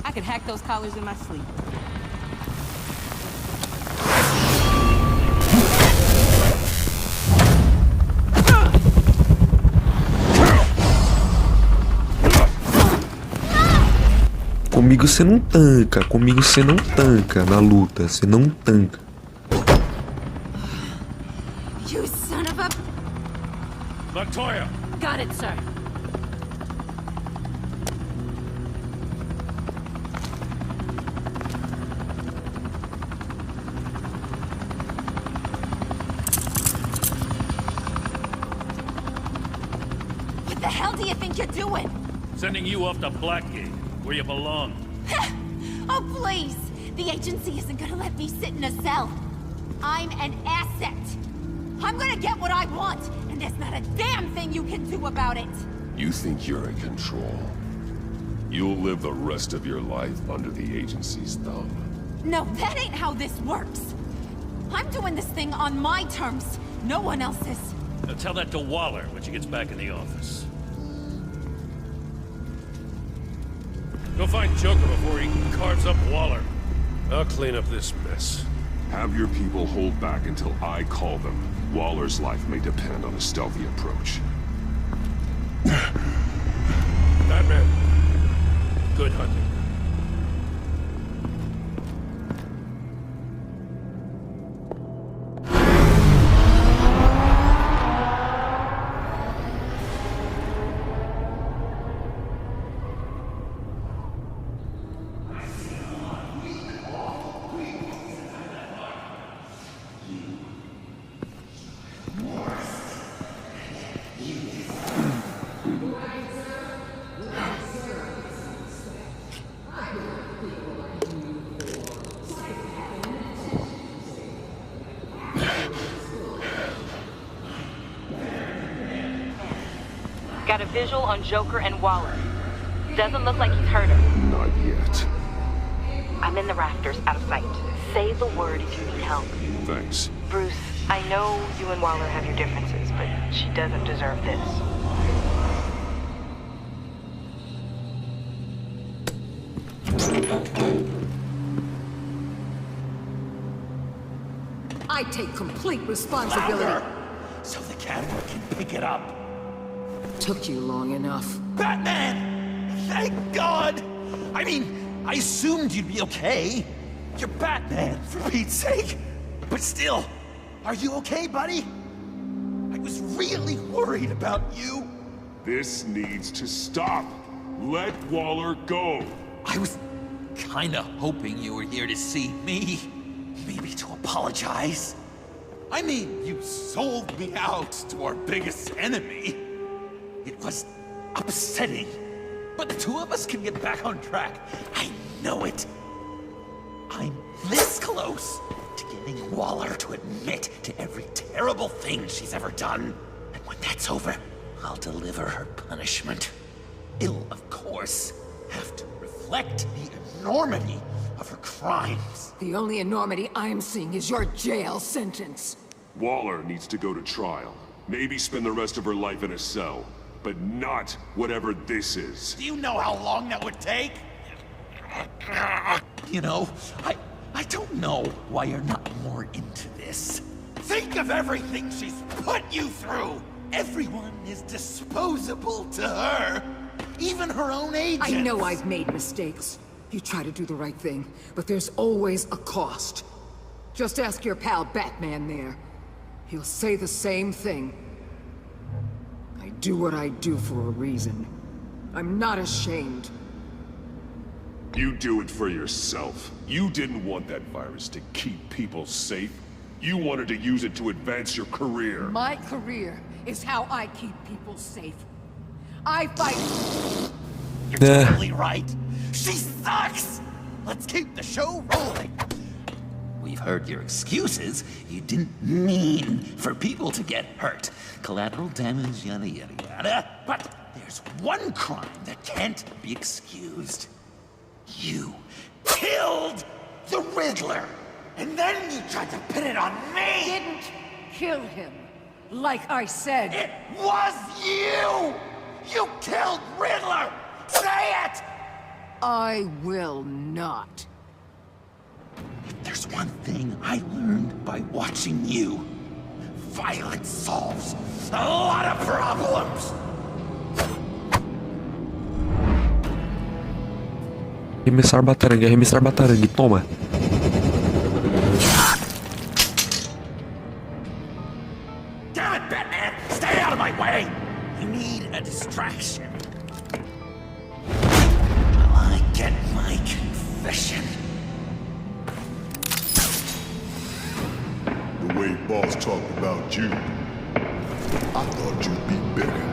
S15: I could hack those collars in my sleep.
S4: Comigo você não tanca. Comigo você não tanca na luta. Você não tanca.
S11: You son of a...
S18: Montoya!
S17: Got it, sir.
S11: What the hell do you think you're doing?
S18: Sending you off to Blackgate, where you belong.
S11: Oh, please! The agency isn't gonna let me sit in a cell. I'm an asset. I'm gonna get what I want, and there's not a damn thing you can do about it.
S2: You think you're in control? You'll live the rest of your life under the agency's thumb.
S11: No, that ain't how this works. I'm doing this thing on my terms, no one else's.
S18: Now tell that to Waller when she gets back in the office. Go find Joker before he carves up Waller. I'll clean up this mess.
S2: Have your people hold back until I call them. Waller's life may depend on a stealthy approach.
S18: Batman, good hunting.
S9: Got a visual on Joker and Waller. Doesn't look like he's hurt her.
S2: Not yet.
S9: I'm in the rafters, out of sight. Say the word if you need help.
S2: Thanks.
S9: Bruce, I know you and Waller have your differences, but she doesn't deserve this.
S10: I take complete responsibility.
S5: Louder, so the camera can pick it up.
S10: Took you long enough.
S5: Batman! Thank God! I mean, I assumed you'd be okay. You're Batman, for Pete's sake. But still, are you okay, buddy? I was really worried about you.
S2: This needs to stop. Let Waller go.
S5: I was kinda hoping you were here to see me. Maybe to apologize. I mean, you sold me out to our biggest enemy. It was upsetting. But the two of us can get back on track. I know it. I'm this close to getting Waller to admit to every terrible thing she's ever done. And when that's over, I'll deliver her punishment. It'll, of course, have to reflect the enormity of her crimes.
S10: The only enormity I'm seeing is your jail sentence.
S2: Waller needs to go to trial. Maybe spend the rest of her life in a cell. But not whatever this is.
S5: Do you know how long that would take? You know, I don't know why you're not more into this. Think of everything she's put you through! Everyone is disposable to her. Even her own agents.
S10: I know I've made mistakes. You try to do the right thing, but there's always a cost. Just ask your pal Batman there. He'll say the same thing. I do what I do for a reason. I'm not ashamed.
S2: You do it for yourself. You didn't want that virus to keep people safe. You wanted to use it to advance your career.
S10: My career is how I keep people safe. I fight...
S5: You're totally right. She sucks! Let's keep the show rolling. We've heard your excuses. You didn't mean for people to get hurt. Collateral damage, yada yada yada. But there's one crime that can't be excused. You killed the Riddler! And then you tried to pin it on me!
S10: Didn't kill him. Like I said.
S5: It was you! You killed Riddler! Say it!
S10: I will not.
S5: If there's one thing I learned by watching you, violence solves a lot of problems!
S4: Arremessar batarangue, toma.
S5: Damn it, Batman! Stay out of my way! You need a distraction. While I get my confession.
S6: The way Boss talked about you, I thought you'd be bigger.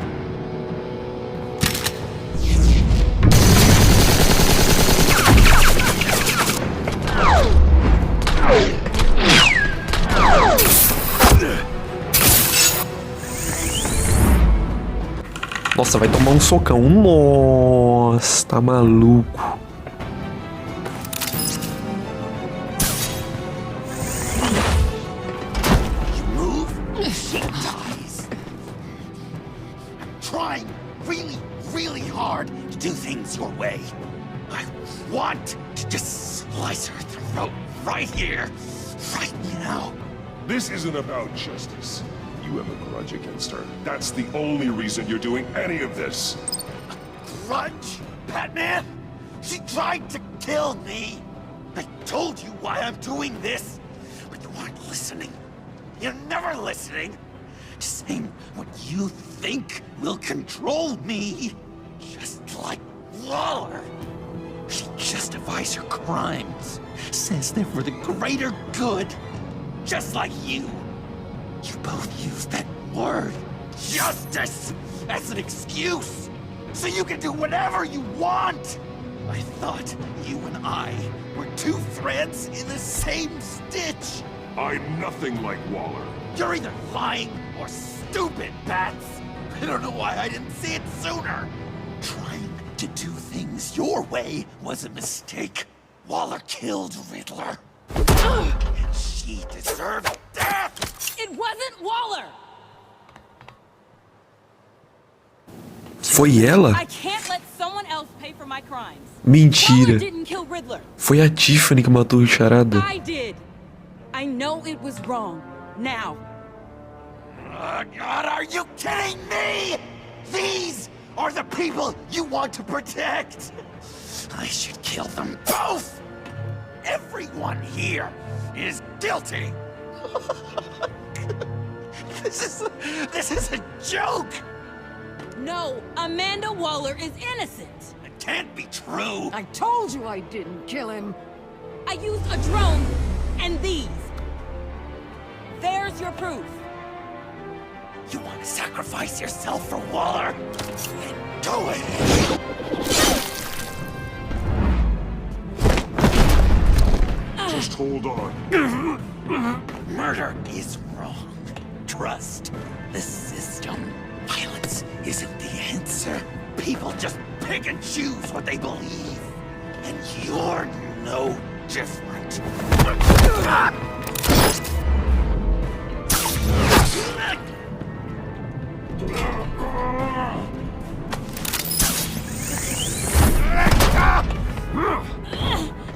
S4: Nossa, vai tomar um socão. Nossa, tá maluco.
S5: You move, she dies. I'm trying really, really hard to do things your way. I want to just slice her throat right here, right now.
S2: This isn't about justice. You have a grudge against her. That's the only reason you're doing any of this.
S5: Grudge? Batman? She tried to kill me! I told you why I'm doing this, but you aren't listening. You're never listening. Just saying what you think will control me. Just like Waller. She justifies her crimes. Says they're for the greater good. Just like you. You both use that word, justice, as an excuse, so you can do whatever you want. I thought you and I were two threads in the same stitch.
S2: I'm nothing like Waller.
S5: You're either lying or stupid, Bats. I don't know why I didn't see it sooner. Trying to do things your way was a mistake. Waller killed Riddler. And she deserved death!
S17: It wasn't Waller!
S4: Foi ela?
S17: I can't let someone else pay for my crimes.
S4: Mentira.
S17: Waller didn't kill Riddler.
S4: Foi a Tiffany que matou o Charada.
S17: I did. I know it was wrong. Now.
S5: God, are you kidding me? These are the people you want to protect. I should kill them both. Everyone here is guilty. This is a joke.
S17: No, Amanda Waller is innocent.
S5: It can't be true.
S10: I told you I didn't kill him.
S17: I used a drone and these. There's your proof.
S5: You want to sacrifice yourself for Waller? Then go ahead.
S2: Just hold on.
S5: Murder is wrong. Trust the system. Violence isn't the answer. People just pick and choose what they believe. And you're no different.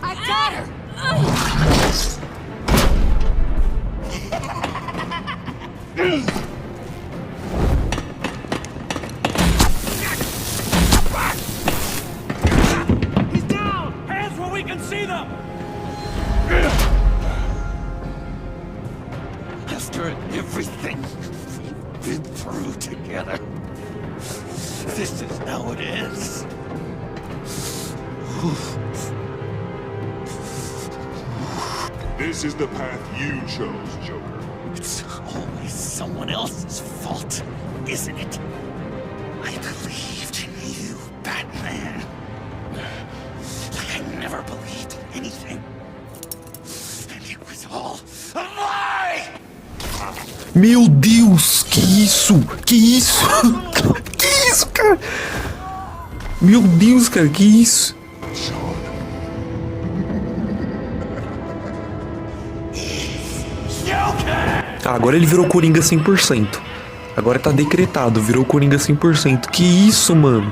S10: I got her!
S14: He's down! Hands where we can see them!
S5: After everything we've been through together, this is how it is.
S2: This is the path you chose, Joker.
S5: It's always someone else's fault, isn't it? I believed in you, Batman. Like I never believed in anything. And it was all a lie!
S4: Meu Deus, que isso? Que isso? Que isso, cara? Meu Deus, cara, que isso? Ah, agora ele virou Coringa 100%. Agora tá decretado, virou Coringa 100%. Que isso, mano?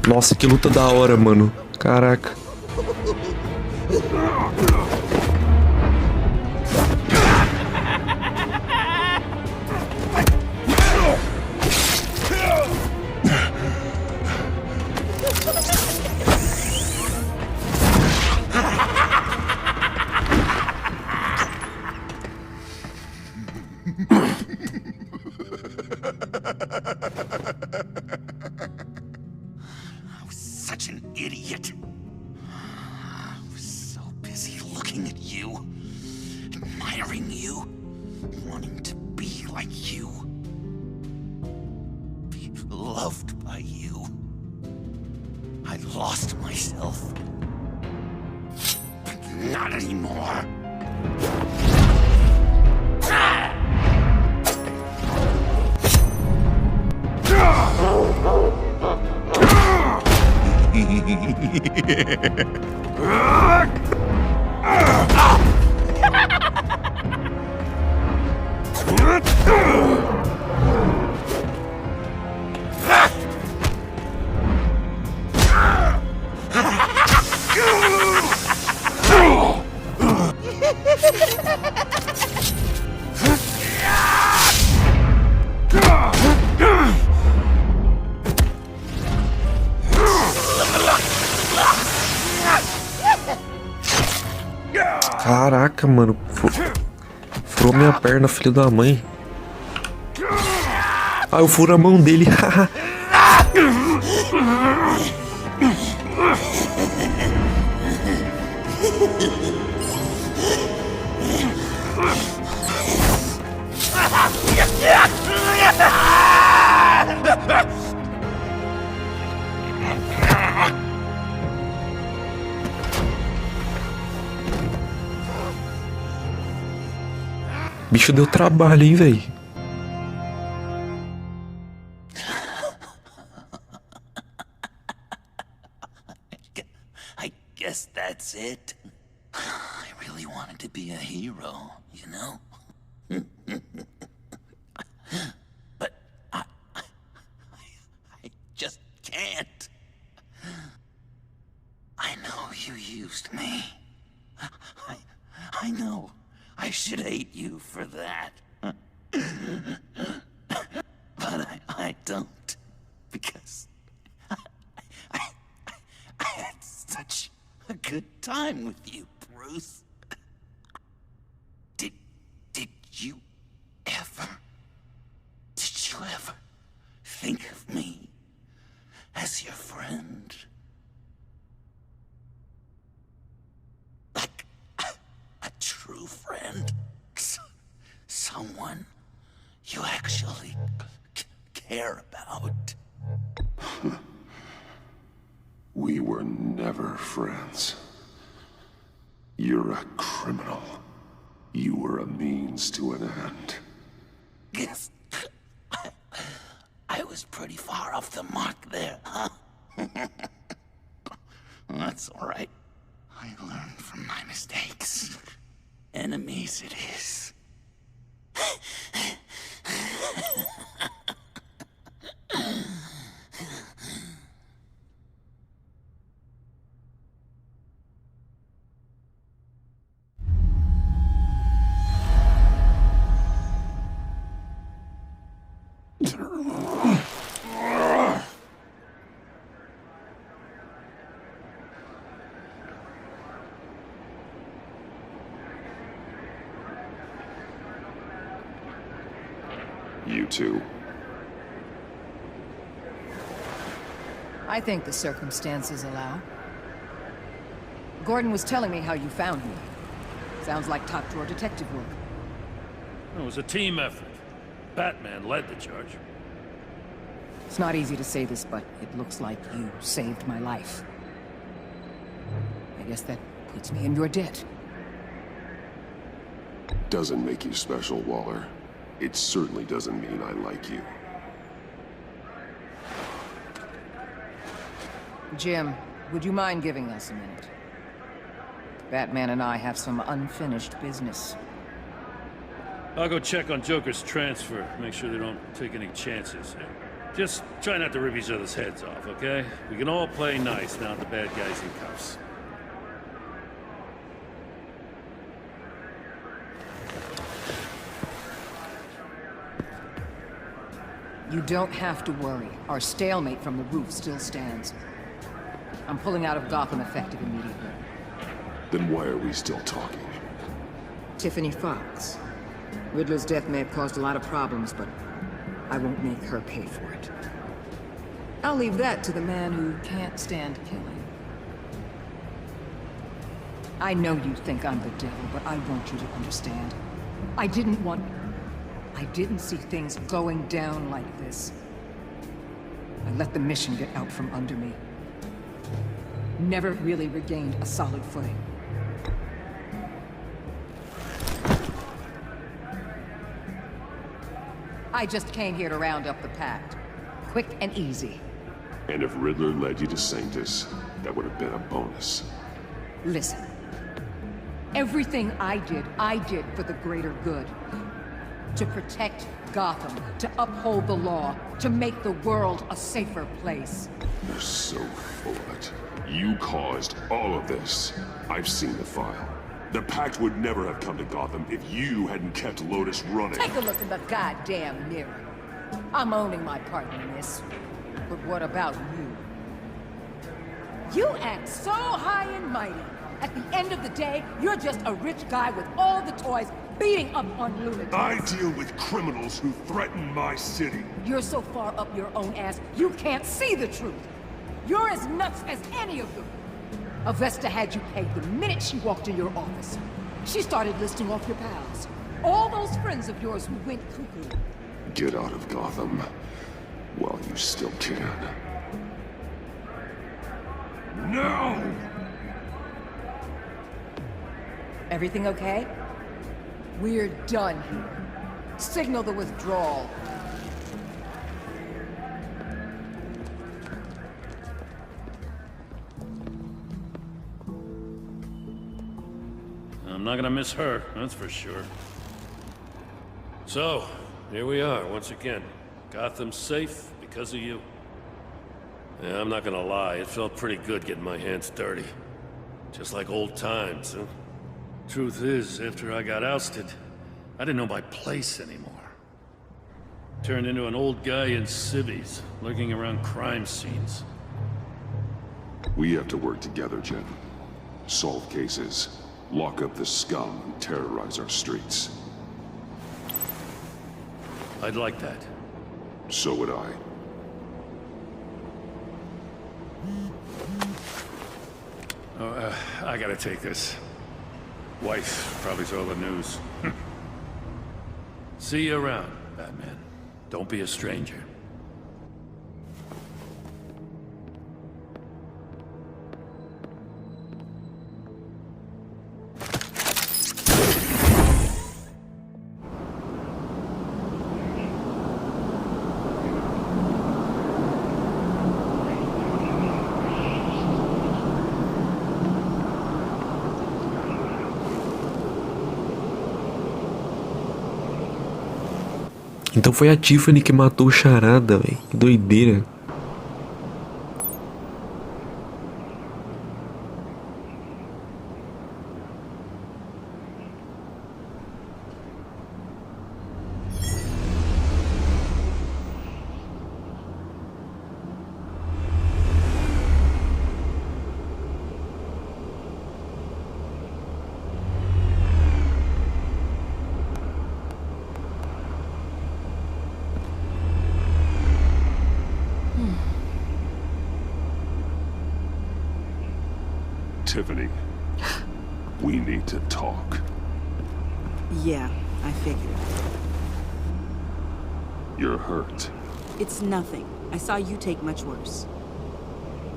S4: Nossa, que luta da hora, mano. Caraca.
S5: I was such an idiot. I was so busy looking at you, admiring you, wanting to be like you, be loved by you. I lost myself. But not anymore.
S4: Caraca, mano. Furou minha perna, filho da mãe. Ah, eu furo a mão dele. Bicho deu trabalho, hein, véi?
S5: I guess that's it. I really wanted to be a hero, you know? But I just can't. I know you used me. I know. I should hate you for that. But I don't. Because I had such a good time with you, Bruce. Did you ever think of me as your friend? Like a true friend? Someone you actually care about?
S2: We were never friends. You're a criminal. You were a means to an end.
S5: Yes. I was pretty far off the mark there, huh? That's all right. I learned from my mistakes. Enemies it is.
S2: You two.
S10: I think the circumstances allow. Gordon was telling me how you found me. Sounds like top-drawer detective work.
S18: It was a team effort. Batman led the charge.
S10: It's not easy to say this, but it looks like you saved my life. I guess that puts me in your debt.
S2: Doesn't make you special, Waller. It certainly doesn't mean I like you.
S10: Jim, would you mind giving us a minute? Batman and I have some unfinished business.
S18: I'll go check on Joker's transfer, make sure they don't take any chances. Just try not to rip each other's heads off, okay? We can all play nice now that the bad guy's in cuffs.
S10: You don't have to worry. Our stalemate from the roof still stands. I'm pulling out of Gotham effective immediately.
S2: Then why are we still talking?
S10: Tiffany Fox. Riddler's death may have caused a lot of problems, but I won't make her pay for it. I'll leave that to the man who can't stand killing. I know you think I'm the devil, but I want you to understand. I didn't see things going down like this. I let the mission get out from under me. Never really regained a solid footing. I just came here to round up the Pact. Quick and easy.
S2: And if Riddler led you to Sanctus, that would have been a bonus.
S10: Listen. Everything I did for the greater good. To protect Gotham, to uphold the law, to make the world a safer place.
S2: You're so full of it. You caused all of this. I've seen the file. The Pact would never have come to Gotham if you hadn't kept Lotus running.
S10: Take a look in the goddamn mirror. I'm owning my part in this. But what about you? You act so high and mighty. At the end of the day, you're just a rich guy with all the toys beating up on lunatics.
S2: I deal with criminals who threaten my city.
S10: You're so far up your own ass, you can't see the truth. You're as nuts as any of them. Avesta had you pegged the minute she walked in your office. She started listing off your pals. All those friends of yours who went cuckoo.
S2: Get out of Gotham while you still can. No!
S10: Everything okay? We're done here. Signal the withdrawal.
S18: I'm not gonna miss her, that's for sure. So, here we are, once again. Gotham's safe because of you. Yeah, I'm not gonna lie, it felt pretty good getting my hands dirty. Just like old times, huh? Truth is, after I got ousted, I didn't know my place anymore. Turned into an old guy in civvies, lurking around crime scenes.
S2: We have to work together, Jen. Solve cases, lock up the scum who terrorize our streets.
S18: I'd like that.
S2: So would I.
S18: Oh, I gotta take this. Wife probably saw the news. See you around, Batman. Don't be a stranger.
S4: Então foi a Tiffany que matou o Charada, velho. Que doideira.
S2: Tiffany, we need to talk.
S15: Yeah, I figured.
S2: You're hurt.
S15: It's nothing. I saw you take much worse.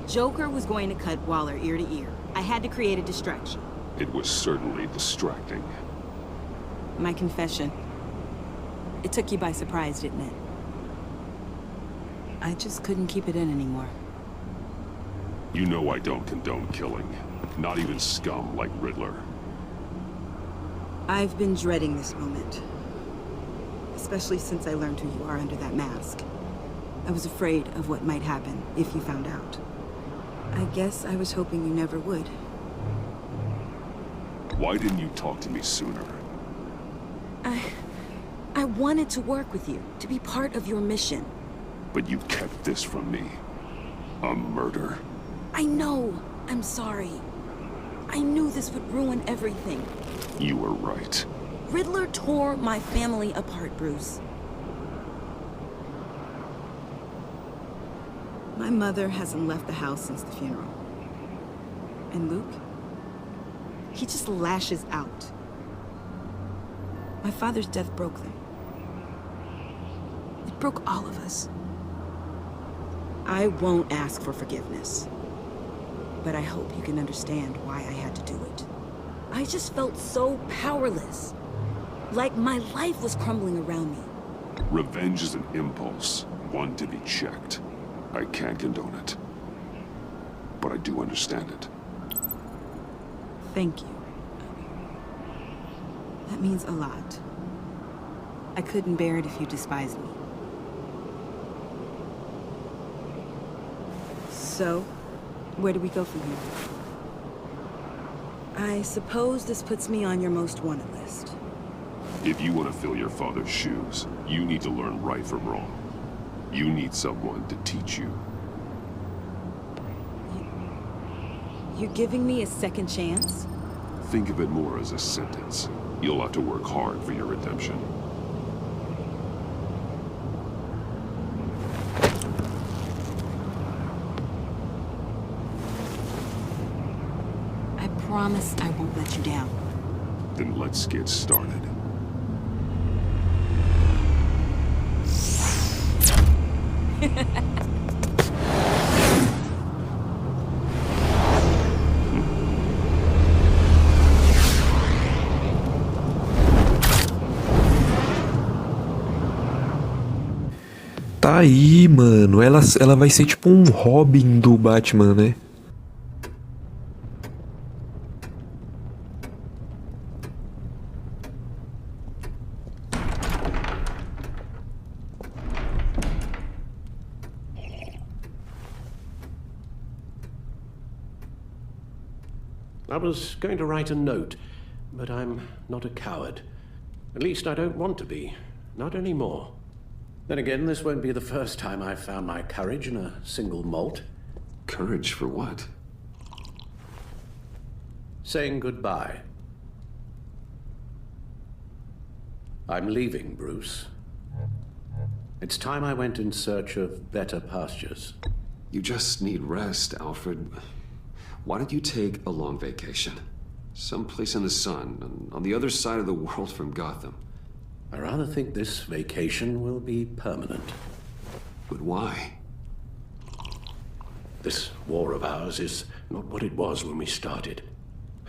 S15: Joker was going to cut Waller ear to ear. I had to create a distraction.
S2: It was certainly distracting.
S15: My confession. It took you by surprise, didn't it? I just couldn't keep it in anymore.
S2: You know I don't condone killing. Not even scum like Riddler.
S15: I've been dreading this moment. Especially since I learned who you are under that mask. I was afraid of what might happen if you found out. I guess I was hoping you never would.
S2: Why didn't you talk to me sooner?
S15: I wanted to work with you, to be part of your mission.
S2: But you kept this from me. A murder?
S15: I know. I'm sorry. I knew this would ruin everything.
S2: You were right.
S15: Riddler tore my family apart, Bruce. My mother hasn't left the house since the funeral. And Luke? He just lashes out. My father's death broke them. It broke all of us. I won't ask for forgiveness. But I hope you can understand why I had to do it. I just felt so powerless. Like my life was crumbling around me.
S2: Revenge is an impulse, one to be checked. I can't condone it. But I do understand it.
S15: Thank you. That means a lot. I couldn't bear it if you despised me. So, where do we go from here? I suppose this puts me on your most wanted list.
S2: If you want to fill your father's shoes, you need to learn right from wrong. You need someone to teach you.
S15: You're giving me a second chance?
S2: Think of it more as a sentence. You'll have to work hard for your redemption.
S15: I promise I won't let you down.
S2: Then let's get started.
S4: Tá aí, mano. Ela vai ser tipo um Robin do Batman, né?
S3: I was going to write a note, but I'm not a coward. At least I don't want to be. Not anymore. Then again, this won't be the first time I've found my courage in a single malt.
S8: Courage for what?
S3: Saying goodbye. I'm leaving, Bruce. It's time I went in search of better pastures.
S8: You just need rest, Alfred. Why don't you take a long vacation? Someplace in the sun, on the other side of the world from Gotham.
S3: I rather think this vacation will be permanent.
S8: But why?
S3: This war of ours is not what it was when we started.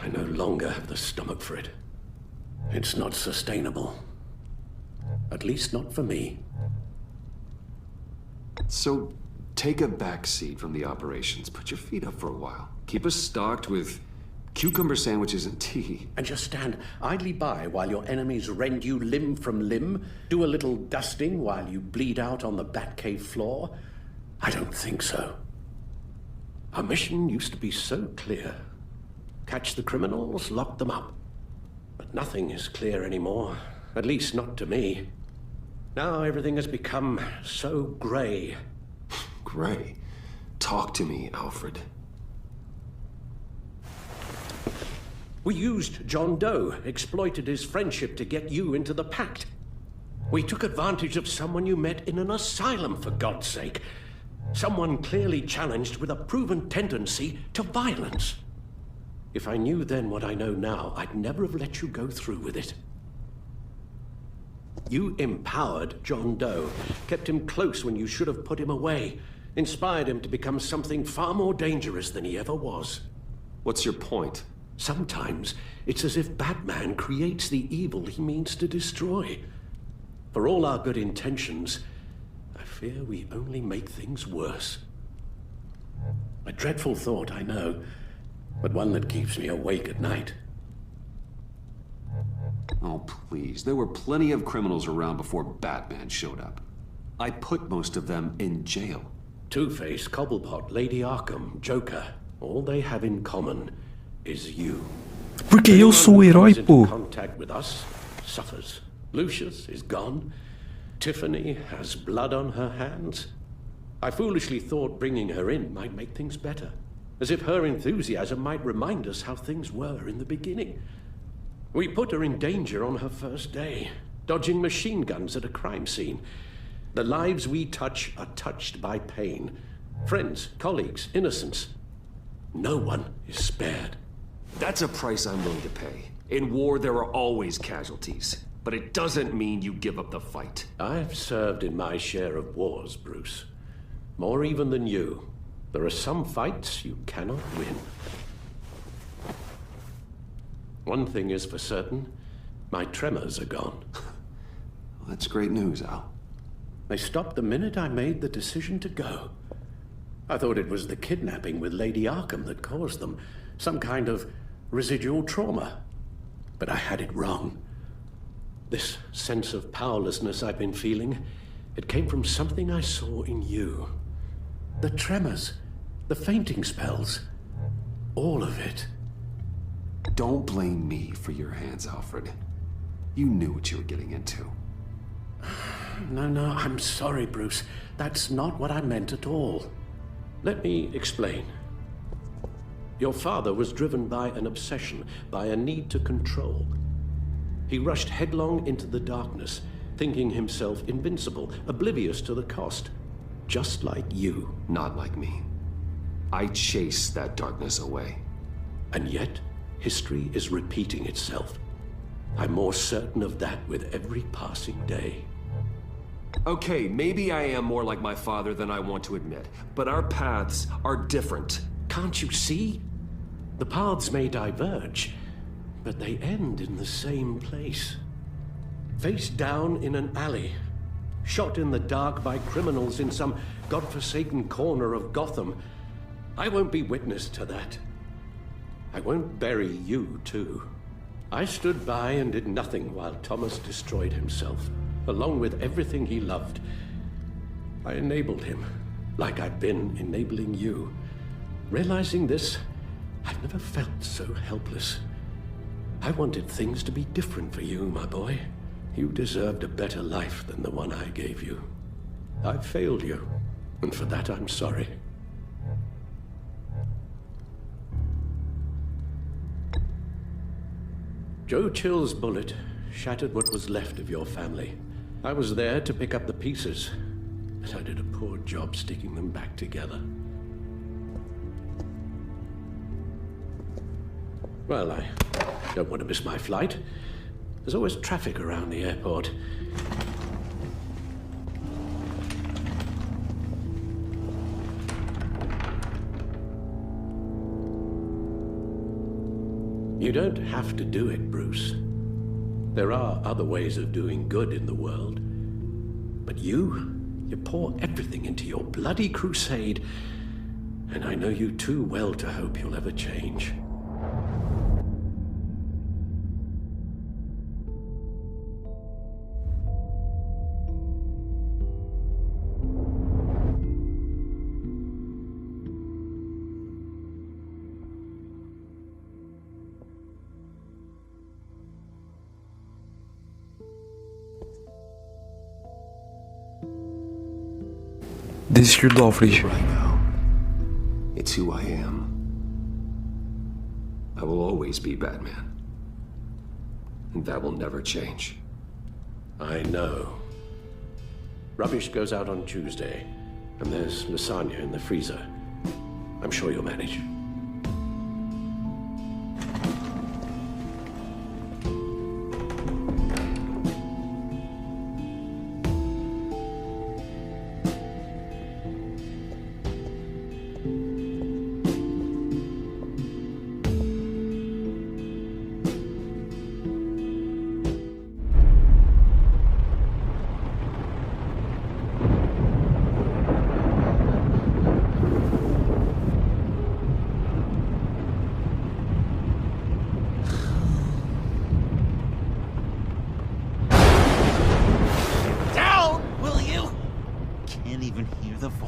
S3: I no longer have the stomach for it. It's not sustainable. At least not for me.
S8: So, take a back seat from the operations. Put your feet up for a while. Keep us stocked with cucumber sandwiches and tea.
S3: And just stand idly by while your enemies rend you limb from limb? Do a little dusting while you bleed out on the Batcave floor? I don't think so. Our mission used to be so clear. Catch the criminals, lock them up. But nothing is clear anymore. At least not to me. Now everything has become so gray.
S8: Gray? Talk to me, Alfred.
S3: We used John Doe, exploited his friendship to get you into the pact. We took advantage of someone you met in an asylum, for God's sake. Someone clearly challenged with a proven tendency to violence. If I knew then what I know now, I'd never have let you go through with it. You empowered John Doe, kept him close when you should have put him away, inspired him to become something far more dangerous than he ever was.
S8: What's your point?
S3: Sometimes it's as if Batman creates the evil he means to destroy. For all our good intentions, I fear we only make things worse. A dreadful thought, I know, but one that keeps me awake at night.
S8: Oh, please. There were plenty of criminals around before Batman showed up. I put most of them in jail.
S3: Two-Face, Cobblepot, Lady Arkham, Joker. All they have in common is you.
S4: Porque eu sou o herói, pô.
S3: Contact with us suffers. Lucius is gone. Tiffany has blood on her hands. I foolishly thought bringing her in might make things better, as if her enthusiasm might remind us how things were in the beginning. We put her in danger on her first day, dodging machine guns at a crime scene. The lives we touch are touched by pain. Friends, colleagues, innocents. No one is spared.
S8: That's a price I'm willing to pay. In war, there are always casualties. But it doesn't mean you give up the fight.
S3: I've served in my share of wars, Bruce. More even than you. There are some fights you cannot win. One thing is for certain, my tremors are gone.
S8: Well, that's great news, Al.
S3: They stopped the minute I made the decision to go. I thought it was the kidnapping with Lady Arkham that caused them. Some kind of residual trauma. But I had it wrong. This sense of powerlessness I've been feeling, it came from something I saw in you. The tremors, the fainting spells, all of it.
S8: Don't blame me for your hands, Alfred. You knew what you were getting into.
S3: No, I'm sorry, Bruce. That's not what I meant at all. Let me explain. Your father was driven by an obsession, by a need to control. He rushed headlong into the darkness, thinking himself invincible, oblivious to the cost. Just like you.
S8: Not like me. I chased that darkness away.
S3: And yet, history is repeating itself. I'm more certain of that with every passing day.
S8: Okay, maybe I am more like my father than I want to admit, but our paths are different.
S3: Can't you see? The paths may diverge, but they end in the same place. Face down in an alley, shot in the dark by criminals in some godforsaken corner of Gotham. I won't be witness to that. I won't bury you, too. I stood by and did nothing while Thomas destroyed himself, along with everything he loved. I enabled him, like I've been enabling you. Realizing this, I've never felt so helpless. I wanted things to be different for you, my boy. You deserved a better life than the one I gave you. I failed you, and for that I'm sorry. Joe Chill's bullet shattered what was left of your family. I was there to pick up the pieces, but I did a poor job sticking them back together. Well, I don't want to miss my flight. There's always traffic around the airport. You don't have to do it, Bruce. There are other ways of doing good in the world. But you pour everything into your bloody crusade, and I know you too well to hope you'll ever change.
S4: Desistir do Alfred.
S8: It's who I am. I will always be Batman. And that will never change.
S3: I know. Rubbish goes out on Tuesday, and there's lasagna in the freezer. I'm sure you'll manage.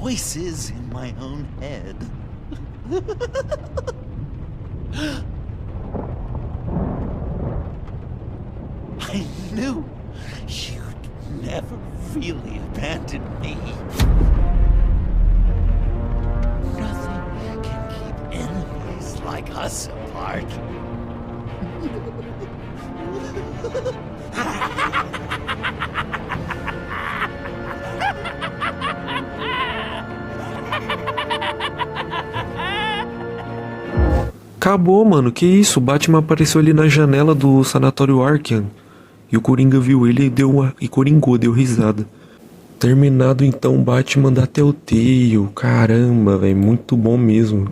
S5: voices in my own head. I knew you'd never really abandon me. Nothing can keep enemies like us apart.
S4: Acabou, mano. Que isso? O Batman apareceu ali na janela do Sanatório Arkham. E o Coringa viu ele e coringou, deu risada. Terminado então o Batman da Telltale. Caramba, velho. Muito bom mesmo.